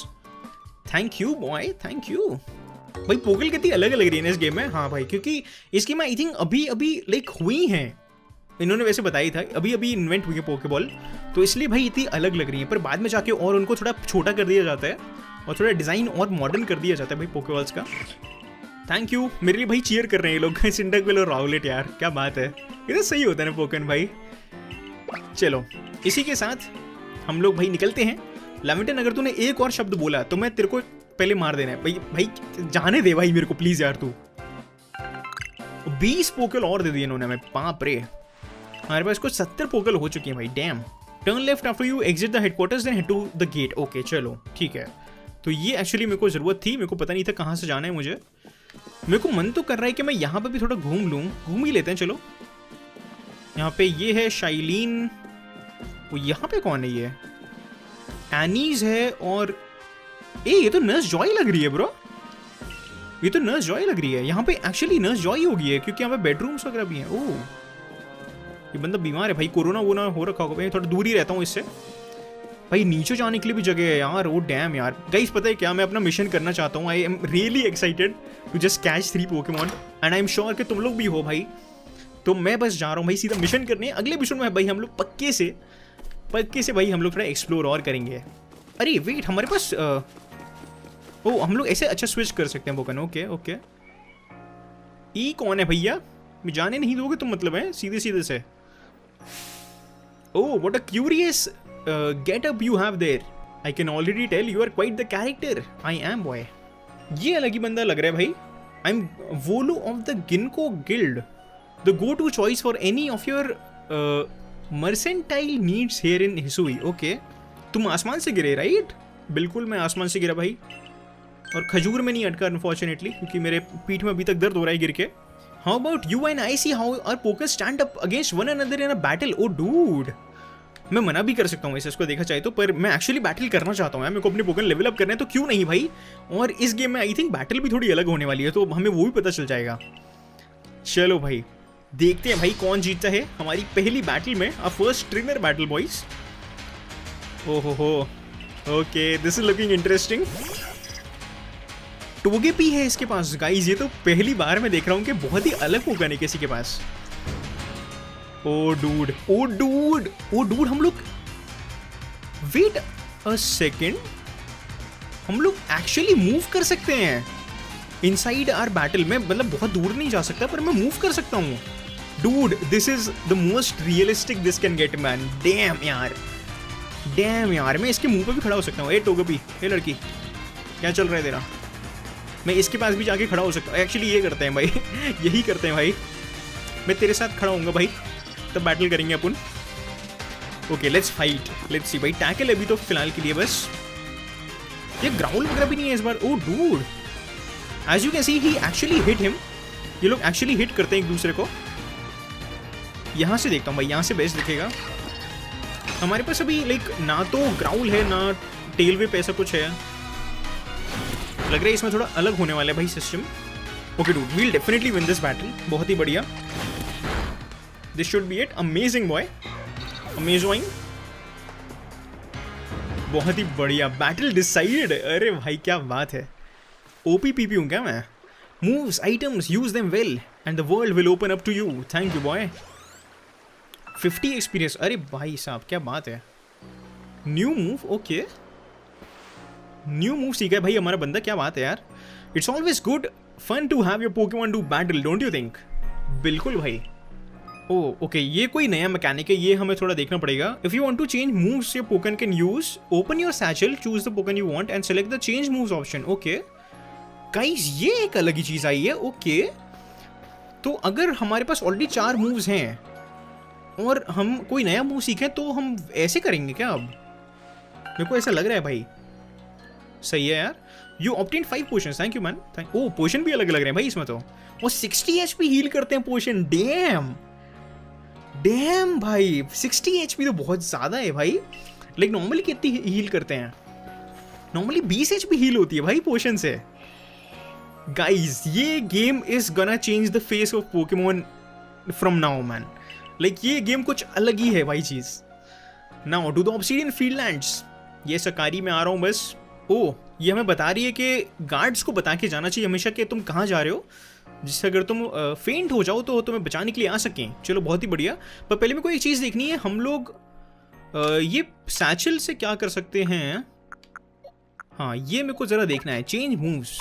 Thank you boy, thank you भाई. पोकेल कितनी अलग अलग रही है इस गेम में. हाँ भाई क्योंकि इस गेम में आई थिंक अभी लाइक हुई हैं, इन्होंने वैसे बताई था अभी इन्वेंट हुई है पोकेबॉल, तो इसलिए भाई इतनी अलग लग रही है. पर बाद में जाके और उनको थोड़ा छोटा कर दिया जाता है और थोड़ा डिज़ाइन और मॉडर्न कर दिया जाता है भाई पोकेबॉल्स का. थैंक यू, मेरे लिए भाई चीयर कर रहे हैं ये लोग. सिंडरक्विल और राउलेट यार क्या बात है, इधर सही होता है ना पोकेमॉन भाई. चलो इसी के साथ हम लोग भाई निकलते हैं. लेवेंटन अगर तूने एक और शब्द बोला तो मैं तेरे को पहले मार देना है भाई। भाई जाने दे भाई मेरे को प्लीज यार तू। 20 पोकल और दे दिए इन्होंने हमें, बाप रे। हमारे पास कुछ 70 पोकल हो चुकी है भाई, damn. Turn left after you exit the headquarters then head to the gate. Okay चलो ठीक है। तो ये एक्चुअली मेरे को ज़रूरत थी, मेरे को पता नहीं था कहाँ से जाना है मुझे। मेरे को मन तो कर रहा है कि मैं यहाँ पे भी थोड़ा घूम लूँ, घूम ही लेते हैं चलो। यहाँ पे ये है शाइलीन, वो यहाँ पे कौन है ये? एनीज है, और ये तो नर्स जॉय लग रही है ब्रो, ये तो नर्स जॉय लग रही है। यहाँ पे एक्चुअली नर्स जॉय होगी है क्योंकि यहाँ पे बेडरूम्स वगैरह भी हैं। ओह ये बंदा बीमार है भाई, कोरोना वोना हो रखा होगा। मैं थोड़ा दूर ही रहता हूँ इससे। भाई नीचे जाने के लिए भी जगह है यार, ओ डैम यार। गाइस पता है क्या, मैं अपना मिशन करना चाहता हूँ। I am really excited to just catch 3 Pokemon and I am sure कि तुम लोग भी हो भाई। तो मैं बस जा रहा हूँ भाई सीधा मिशन करने। अगले मिशन में भाई हम लोग पक्के से भाई हम लोग थोड़ा एक्सप्लोर और करेंगे। अरे वेट, हमारे पास ओ हम लोग ऐसे अच्छा स्विच कर सकते हैं पोकेमॉन। Okay okay. ई कौन है भैया? मैं जाने नहीं दोगे तुम, मतलब है सीधे सीधे से। Oh what a curious getup you have there. I can already tell you are quite the character. I am boy. ये अलग ही बंदा लग रहा है भाई। I'm Volu of the Ginkgo Guild, the go-to choice for any of your mercantile needs here in Hisui. Okay. तुम आसमान से गिरे राइट? बिल्कुल मैं आसमान से गिरा भाई, और खजूर में नहीं अटका अनफॉर्चुनेटली, क्योंकि मेरे पीठ में अभी तक दर्द हो रहा है गिर के। How about you and I see how our pokers stand up against one another in a battle? Oh dude. मैं मना भी कर सकता हूँ इसे, इसको देखा चाहे तो, पर मैं एक्चुअली बैटल करना चाहता हूँ यार। मेरे को अपने पोकेमॉन लेवल अप करना है, तो क्यों नहीं भाई। और इस गेम में आई थिंक बैटल भी थोड़ी अलग होने वाली है, तो हमें वो भी पता चल जाएगा। चलो भाई देखते हैं भाई कौन जीतता है हमारी पहली बैटल में। A first trainer battle boys. ओहो okay, this is looking interesting. Togepi है इसके पास गाइस। ये तो पहली बार मैं देख रहा हूँ कि बहुत ही अलग पोकेमॉन है किसी के पास। ओ डूड हम लोग वेट अ सेकेंड, हम लोग एक्चुअली मूव कर सकते हैं इनसाइड आवर बैटल में। मतलब बहुत दूर नहीं जा सकता, पर मैं मूव कर सकता हूँ। Dude this is the most realistic this can get man. Dam यार, मैं इसके मुंह पे भी खड़ा हो सकता हूँ। ए टोगेपी, ए लड़की, क्या चल रहा है तेरा? मैं इसके पास भी जाके खड़ा हो सकता हूँ। एक्चुअली ये करते हैं भाई यही करते हैं भाई। मैं तेरे साथ खड़ा होऊंगा भाई, तब बैटल करेंगे अपन। Okay let's fight, let's see भाई। टैकल अभी तो फिलहाल के लिए बस। ये ग्राउल वगैरह भी नहीं है इस बार। Oh dude, as you can see he actually hit him. ये लोग एक्चुअली हिट करते हैं एक दूसरे को। यहाँ से देखता हूँ भाई, यहाँ से बेस्ट दिखेगा। हमारे पास अभी लाइक ना तो ग्राउल है ना टेल वे पे ऐसा कुछ है। लग रहा है इसमें थोड़ा अलग होने वाला है भाई system. Okay dude, we'll definitely win this battle. बहुत ही बढ़िया, this should be it. Amazing boy, amazing, बहुत ही बढ़िया। Battle decided. अरे भाई क्या बात है। ओपी पीपी हूँ क्या मैं? Moves, items, use them well and the world will open up to you. Thank you boy. 50 experience. अरे भाई साहब क्या बात है। New move, okay new move सीखा है भाई हमारा बंदा, क्या बात है यार। It's always good fun to have your Pokemon do battle, don't you think? बिल्कुल भाई। ओके ये कोई नया मैकेनिक है, ये हमें थोड़ा देखना पड़ेगा। If you want to change moves your Pokemon can use, open your satchel, choose the Pokemon you want and select the change moves option. Okay guys ये एक अलग ही चीज आई है। ओके तो अगर हमारे पास ऑलरेडी 4 मूव्स हैं और हम कोई नया मूव सीखें तो हम ऐसे करेंगे क्या? अब मेरे को ऐसा लग रहा है भाई। सही है यार। You obtain 5 potions, thank you man. Oh potion भी अलग लग रहे हैं भाई इसमें तो। वो 60 HP हील करते हैं पोशन। डैम भाई 60 HP तो बहुत ज्यादा है भाई। लाइक नॉर्मली कितनी हील करते हैं? नॉर्मली 20 HP हील होती है भाई पोशन से। गाइज ये game is gonna change the face of Pokemon from now man. Like ये गेम कुछ अलग ही है भाई चीज। Now to the Obsidian Fieldlands. ये सकारी में आ रहा हूँ बस। ओ ये हमें बता रही है कि गार्ड्स को बता के जाना चाहिए हमेशा कि तुम कहाँ जा रहे हो, जिससे अगर तुम फेंट हो जाओ तो तुम्हें बचाने के लिए आ सकें। चलो बहुत ही बढ़िया। पर पहले मेरे को एक चीज़ देखनी है। हम लोग ये सैचल से क्या कर सकते हैं? हाँ ये मेरे को ज़रा देखना है। Change moves.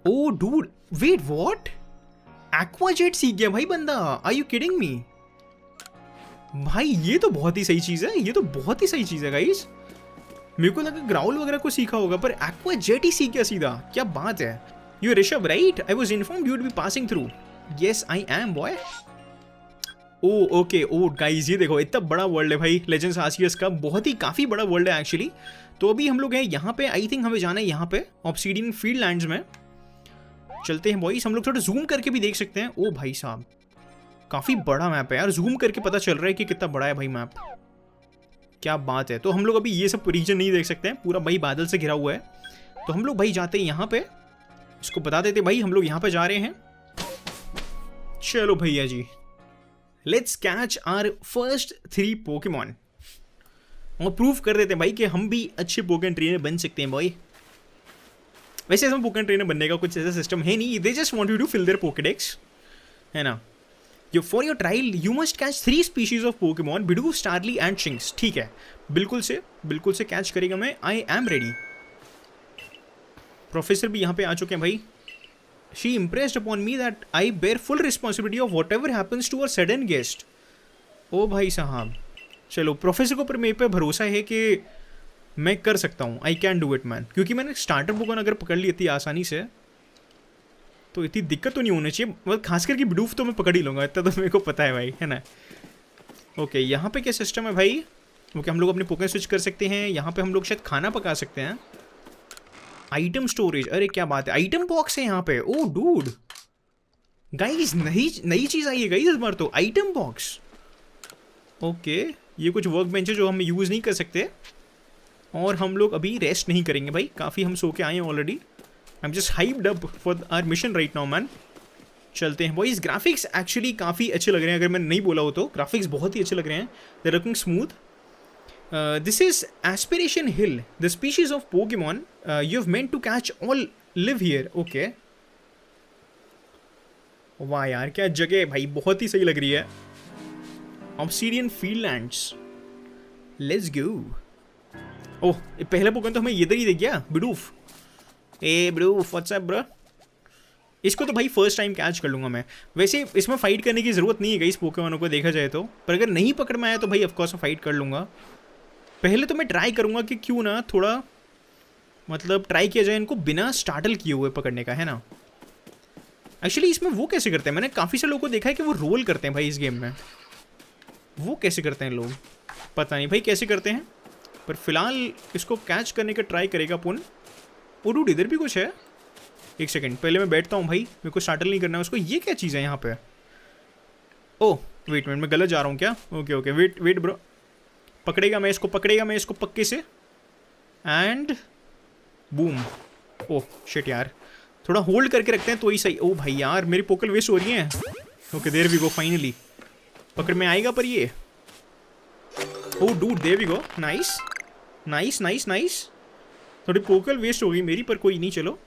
Oh dude wait what? Aqua Jet सीख गया भाई बंदा। Are you kidding me? भाई ये तो बहुत ही सही चीज़ है। ये तो बहुत ही सही चीज़ है गाइस। मेरे को लगा ग्राउल वगैरह को सीखा होगा, पर एक्वा जेट ही सीख गया सीधा, क्या बात है। You Rishabh right, I was informed you would be passing through. Yes I am boy. Oh okay, oh guys ये देखो इतना बड़ा वर्ल्ड है भाई लेजेंड्स आर्सियस का, बहुत ही काफ़ी बड़ा वर्ल्ड है एक्चुअली। तो अभी हम लोग हैं यहाँ पे, आई थिंक हमें जाना है यहाँ पे ऑब्सीडियन फील्डलैंड्स में। चलते हैं बॉयज, हम लोग थोड़ा जूम करके भी देख सकते हैं। ओ भाई साहब काफ़ी बड़ा मैप है यार, जूम करके पता चल रहा है कि कितना बड़ा है भाई मैप, क्या बात है। तो हम लोग अभी ये सब रीजन नहीं देख सकते हैं, पूरा भाई बादल से घिरा हुआ है। तो हम लोग भाई जाते हैं यहाँ पे, इसको बता देते भाई हम लोग यहाँ पे जा रहे हैं। चलो भैया जी, let's catch our first 3 Pokemon और प्रूव कर देते हैं भाई कि हम भी अच्छे पोकेमॉन ट्रेनर बन सकते हैं बॉय। वैसे ऐसा पोकेमॉन ट्रेनर बनने का कुछ ऐसा सिस्टम है नहीं, they just want you to fill their Pokedex, है ना। For your trial you must catch 3 species of Pokemon, Bidoof, Starly and Shinx. ठीक है, बिल्कुल से कैच करेगा मैं, आई एम रेडी। प्रोफेसर भी यहाँ पे आ चुके हैं भाई। She impressed upon me that I bear full responsibility of whatever happens to a sudden guest. ओ भाई साहब, चलो प्रोफेसर को पर मेरे पे भरोसा है कि मैं कर सकता हूँ, I can do it man. क्योंकि मैंने स्टार्टर पोकेमॉन अगर पकड़ ली इतनी आसानी से तो इतनी दिक्कत तो नहीं होनी चाहिए, मतलब खास करके बिडूफ तो मैं पकड़ ही लूँगा, इतना तो मेरे को पता है भाई, है ना। ओके यहाँ पे क्या सिस्टम है भाई, ओके हम लोग अपने पोकेमॉन स्विच कर सकते हैं। यहाँ पे हम लोग शायद खाना पका सकते हैं। आइटम स्टोरेज, अरे क्या बात है, आइटम बॉक्स है यहाँ पे। ओ डूड गाइस, नई चीज़ आई है गाइस इस बार तो, आइटम बॉक्स। ओके ये कुछ वर्क बेंच है जो हम यूज़ नहीं कर सकते, और हम लोग अभी रेस्ट नहीं करेंगे भाई, काफ़ी हम सो के आए हैं already. I am just hyped up for our mission right now man. चलते हैं बॉयज, ग्राफिक्स एक्चुअली काफ़ी अच्छे लग रहे हैं, अगर मैं नहीं बोला हो तो ग्राफिक्स बहुत ही अच्छे लग रहे हैं, they are looking smooth. This is Aspiration Hill. The species of Pokemon you've meant to catch all live here. Okay. वाह यार क्या जगह है भाई, बहुत ही सही लग रही है। Obsidian Fieldlands. Let's go. ओह पहला पोकेमॉन तो हमें इधर ही दिख गया, बिडूफ। ए बिडूफ व्हाट्स अप ब्रो। इसको तो भाई फर्स्ट टाइम कैच कर लूँगा मैं। वैसे इसमें फाइट करने की ज़रूरत नहीं है इस पोकेमॉन को देखा जाए तो, पर अगर नहीं पकड़ में आया तो भाई ऑफकोर्स मैं फाइट कर लूँगा। पहले तो मैं ट्राई करूँगा कि क्यों ना थोड़ा मतलब ट्राई किया जाए इनको बिना स्टार्टल किए हुए पकड़ने का, है ना। एक्चुअली इसमें वो कैसे करते हैं, मैंने काफ़ी सारे लोगों को देखा है कि वो रोल करते हैं भाई इस गेम में। वो कैसे करते हैं लोग, पता नहीं भाई कैसे करते हैं, पर फिलहाल इसको कैच करने का ट्राई करेगा अपन। ओ डूड इधर भी कुछ है, एक सेकेंड पहले मैं बैठता हूँ भाई, मेरे को स्टार्टल नहीं करना है उसको। ये क्या चीज़ है यहाँ पे, ओह वेट मिनट मैं गलत जा रहा हूँ क्या। ओके ओके वेट ब्रो, पकड़ेगा मैं इसको पक्के से, एंड बूम। ओह शिट यार, थोड़ा होल्ड करके रखते हैं तो ही सही। ओ भाई यार मेरी पोकल वेस्ट हो रही है। Okay there we go, finally पकड़ में आएगा पर ये। Oh dude there we go, nice nice nice nice. थोड़ी पोकल वेस्ट हो गई मेरी, पर कोई नहीं, चलो।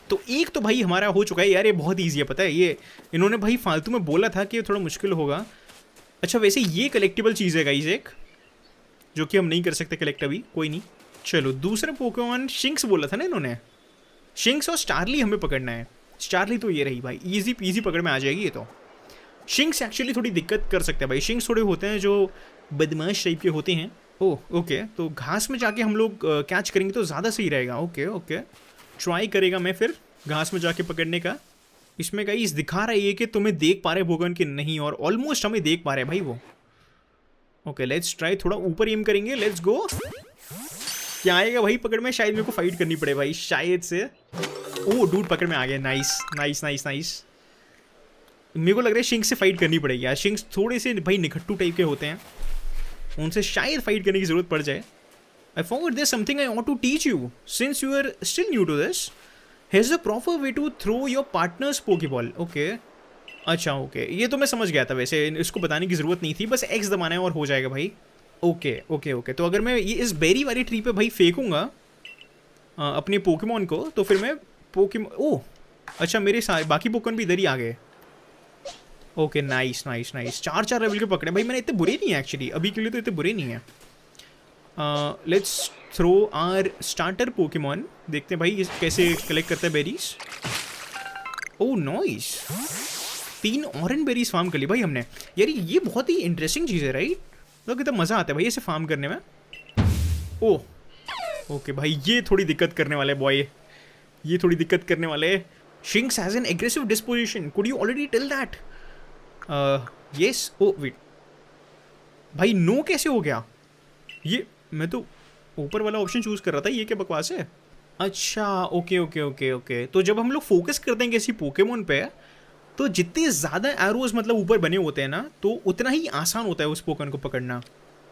तो एक तो भाई हमारा हो चुका है यार, ये बहुत ईजी है पता है, ये इन्होंने भाई फालतू में बोला था कि ये थोड़ा मुश्किल होगा। अच्छा वैसे ये कलेक्टिबल चीज़ है गाइस एक, जो कि हम नहीं कर सकते कलेक्ट अभी, कोई नहीं। चलो दूसरा पोकेमॉन शिंक्स बोला था ना इन्होंने, शिंक्स और स्टारली हमें पकड़ना है। स्टारली तो ये रही भाई, इजी पीजी पकड़ में आ जाएगी ये तो। शिंक्स एक्चुअली थोड़ी दिक्कत कर सकते हैं भाई, शिंक्स थोड़े होते हैं जो बदमाश टाइप के होते हैं। ओह ओके, तो घास में जाके हम लोग कैच करेंगे तो ज़्यादा सही रहेगा। ओके ओके ट्राई करेगा मैं फिर घास में जाके पकड़ने का। इसमें गाइस दिखा रहा है ये कि तुम्हें देख पा रहे पोकेमॉन कि नहीं, और ऑलमोस्ट हमें देख पा रहे हैं भाई वो। ओके लेट्स ट्राई, थोड़ा ऊपर एम करेंगे, लेट्स गो। क्या आएगा भाई पकड़ में, शायद मेरे को फाइट करनी पड़े भाई शायद से। ओह डूड पकड़ में आ गया, नाइस नाइस नाइस नाइस। मेरे को लग रहा है शिंक्स से फाइट करनी पड़ेगी यार, शिंक्स थोड़े से भाई निखट्टू टाइप के होते हैं, उनसे शायद फाइट करने की जरूरत पड़ जाए। I forgot there something I want to teach you since you are still new to this. Here's a proper way to throw your partner's Pokeball. Okay. अच्छा ओके ये तो मैं समझ गया था, वैसे इसको बताने की ज़रूरत नहीं थी, बस एक्स दबाना है और हो जाएगा भाई। ओके ओके ओके, तो अगर मैं ये इस बेरी वाली ट्री पे भाई फेंकूंगा अपने पोकेमॉन को, तो फिर मैं ओह अच्छा मेरे सारे बाकी पोकेमॉन भी इधर ही आ गए। Okay nice nice nice, 4 level के पकड़े भाई मैंने, इतने बुरे नहीं है एक्चुअली, अभी के लिए तो इतने बुरे नहीं है। Let's throw our starter Pokemon, देखते हैं भाई कैसे कलेक्ट करता है berries. Oh nice, 3 orange berries farm कर ली भाई हमने। यार ये बहुत ही इंटरेस्टिंग चीज़ है राइट, तो कितना मज़ा आता है भाई ऐसे फार्म करने में। ओह ओके भाई, ये थोड़ी दिक्कत करने वाले बॉय, ये थोड़ी दिक्कत करने वाले। Shinx has an aggressive disposition, could you already tell that? Yes. Oh wait भाई, नो कैसे हो गया ये? मैं तो ऊपर वाला ऑप्शन चूज कर रहा था, ये क्या बकवास है? अच्छा ओके ओके ओके ओके। तो जब हम लोग फोकस करते हैं किसी पोकेमोन पे, तो जितने ज़्यादा एरोज मतलब ऊपर बने होते हैं ना, तो उतना ही आसान होता है उस पोकेमोन को पकड़ना।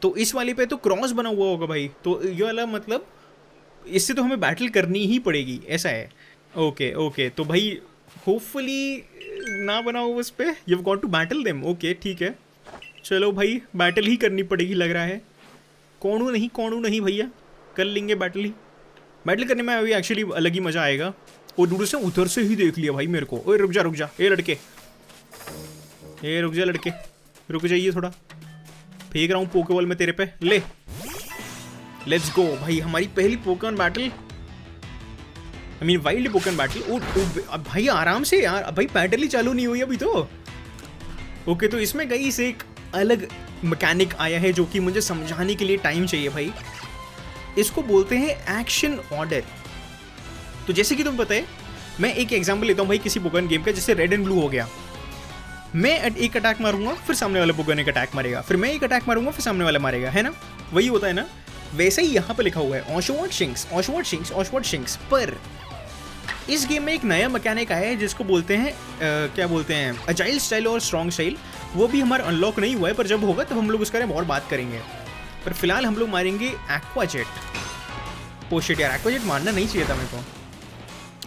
तो इस वाले पे तो क्रॉस बना हुआ होगा भाई, तो ये वाला मतलब इससे तो हमें बैटल करनी ही पड़ेगी, ऐसा है। ओके ओके, तो भाई होपफुली ना बना हो उस पर, you have got to battle them. Okay ठीक है, चलो भाई बैटल ही करनी पड़ेगी लग रहा है। कौनू नहीं भैया, कर लेंगे बैटल ही। बैटल करने में अभी एक्चुअली अलग ही मज़ा आएगा। और दूर से उधर से ही देख लिया भाई मेरे को। ओए रुक जा ए लड़के, ए रुक जा लड़के, रुक जाइए थोड़ा। फेंक रहा हूँ पोकेबॉल में तेरे पे, ले लेट्स गो भाई। हमारी पहली Pokemon battle, I mean wild Pokemon battle. Oh भाई आराम से यार, भाई बैटल ही चालू नहीं हुई अभी तो। ओके, तो इसमें गई से एक अलग मैकेनिक आया है जो कि मुझे समझाने के लिए टाइम चाहिए भाई। इसको बोलते हैं एक्शन ऑर्डर। तो जैसे कि तुम्हें पता है, मैं एक एग्जांपल लेता हूँ भाई किसी पोकेमॉन गेम का, जैसे रेड एंड ब्लू हो गया। मैं एक अटैक मारूंगा, फिर सामने वाला पोकेमॉन एक अटैक मारेगा, फिर मैं एक अटैक मारूंगा, फिर सामने वाला मारेगा, है ना? वही होता है ना? वैसे ही यहाँ पे लिखा हुआ है ऑशवर्ड शिंक्स, ऑशवर्ड शिंक्स, ऑशवर्ड शिंक्स। पर इस गेम में एक नया मैकेनिक आया है जिसको बोलते हैं क्या बोलते हैं, अजाइल स्टाइल और स्ट्रॉन्ग स्टाइल। वो भी हमारा अनलॉक नहीं हुआ है, पर जब होगा तब हम लोग उसके बारे में और बात करेंगे। पर फिलहाल हम लोग मारेंगे एक्वा जेट। ओ शिट यार, एक्वा जेट मारना नहीं चाहिए था मेरे को।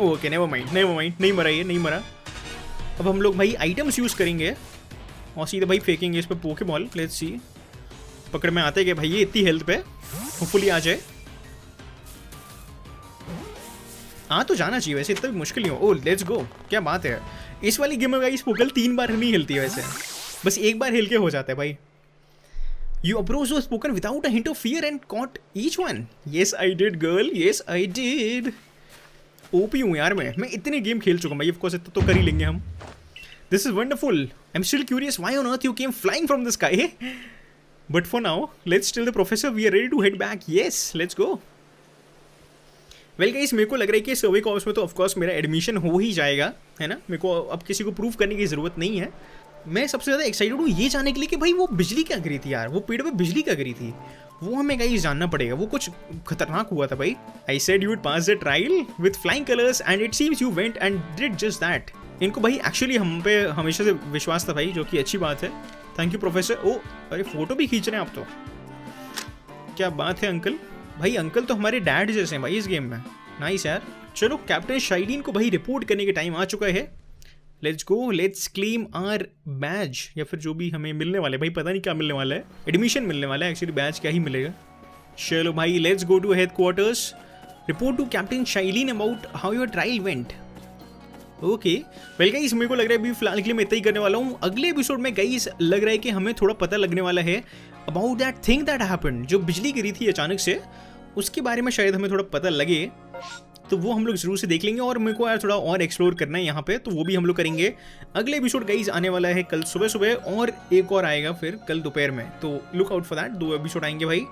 ओके नेवर माइंड, नहीं मरा ये, नहीं मरा। अब हम लोग भाई आइटम्स यूज़ करेंगे और सीधे भाई फेंकेंगे इस पर पोकेबॉल। लेट्स सी, पकड़ में आते गए भाई ये इतनी हेल्थ पे, होपफुली आ जाए। आ तो जाना चाहिए वैसे, इतना भी मुश्किल नहीं हो। ओ लेट्स गो, क्या बात है। इस वाली गेम में इस पोकेल 3 बार नहीं हिलती है वैसे, बस एक बार हिल के हो जाता है भाई। You approached those spoken without a hint of fear and caught each one. Yes, I did, girl. Yes, I did. OP हूँ यार मैं इतने गेम खेल चुका हूँ भाई, ऑफ कोर्स इतना तो कर ही लेंगे हम। This is wonderful. I'm still curious why on earth you came flying from the sky. But for now, let's tell the professor we are ready to head back. Yes, let's go. Well guys, मेरे को लग रहा है कि सर्वे corps में तो of course मेरा admission हो ही जाएगा, है ना? मेरे को अब किसी को प्रूव करने की ज़रूरत नहीं है। मैं सबसे ज़्यादा एक्साइटेड हूँ ये जानने के लिए कि भाई वो बिजली क्या गिरी थी यार, वो पेड़ पे बिजली क्या गिरी थी, वो हमें गाइस जानना पड़ेगा। वो कुछ खतरनाक हुआ था भाई। I said you would pass the trial with flying colours and it seems you went and did just that. इनको भाई एक्चुअली हम पे हमेशा से विश्वास था भाई, जो कि अच्छी बात है। Thank you professor. ओ अरे फोटो भी खींच रहे हैं आप तो, क्या बात है अंकल। भाई अंकल तो हमारे डैड जैसे हैं भाई इस गेम में। नाइस यार। चलो कैप्टन शाइलिन को भाई रिपोर्ट करने के टाइम आ चुका है। Let's go, let's claim our badge, या फिर जो भी हमें मिलने वाला है भाई, पता नहीं क्या मिलने वाला है। एडमिशन मिलने वाला है एक्चुअली, बैज क्या ही मिलेगा। चलो भाई let's go to headquarters, report to Captain Cyllene about how your trial went. Okay well guys, मेरे को लग रहा है अभी फिलहाल के लिए मैं इतना ही करने वाला हूँ। अगले एपिसोड में गाइस लग रहा है कि हमें थोड़ा पता लगने वाला है about that thing that happened, जो बिजली गिरी थी अचानक से, उसके बारे में शायद हमें थोड़ा पता लगे। तो वो हम लोग जरूर से देख लेंगे, और मेरे को यार थोड़ा और एक्सप्लोर करना है यहाँ पे, तो वो भी हम लोग करेंगे। अगले एपिसोड गाइस आने वाला है कल सुबह, और एक और आएगा फिर कल दोपहर में, तो look out for that. 2 episode आएंगे भाई,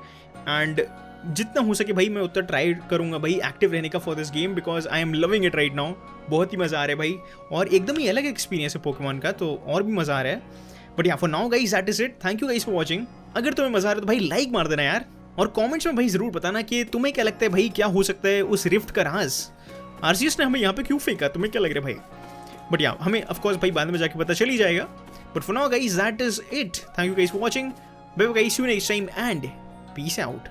एंड जितना हो सके भाई मैं उतना ट्राई करूँगा भाई एक्टिव रहने का for this game, because I am loving it right now. बहुत ही मज़ा आ रहा है भाई, और एकदम ही अलग एक्सपीरियंस है पोकेमॉन का, तो और भी मज़ा आ रहा है। बट या for now guys that is it. Thank you guys for watching. अगर तुम्हें मज़ा आ रहा है तो भाई लाइक मार देना यार, और कमेंट्स में भाई ज़रूर बताना कि तुम्हें क्या लगता है भाई, क्या हो सकता है उस रिफ्ट का राज। आरसीएस ने हमें यहाँ पे क्यों फेंका, तुम्हें क्या लग रहा है भाई? बट या हमें ऑफ कोर्स भाई बाद में जाके पता चल ही जाएगा। But for now guys that is it. Thank you guys for watching. Bye bye guys, see you next time and peace out.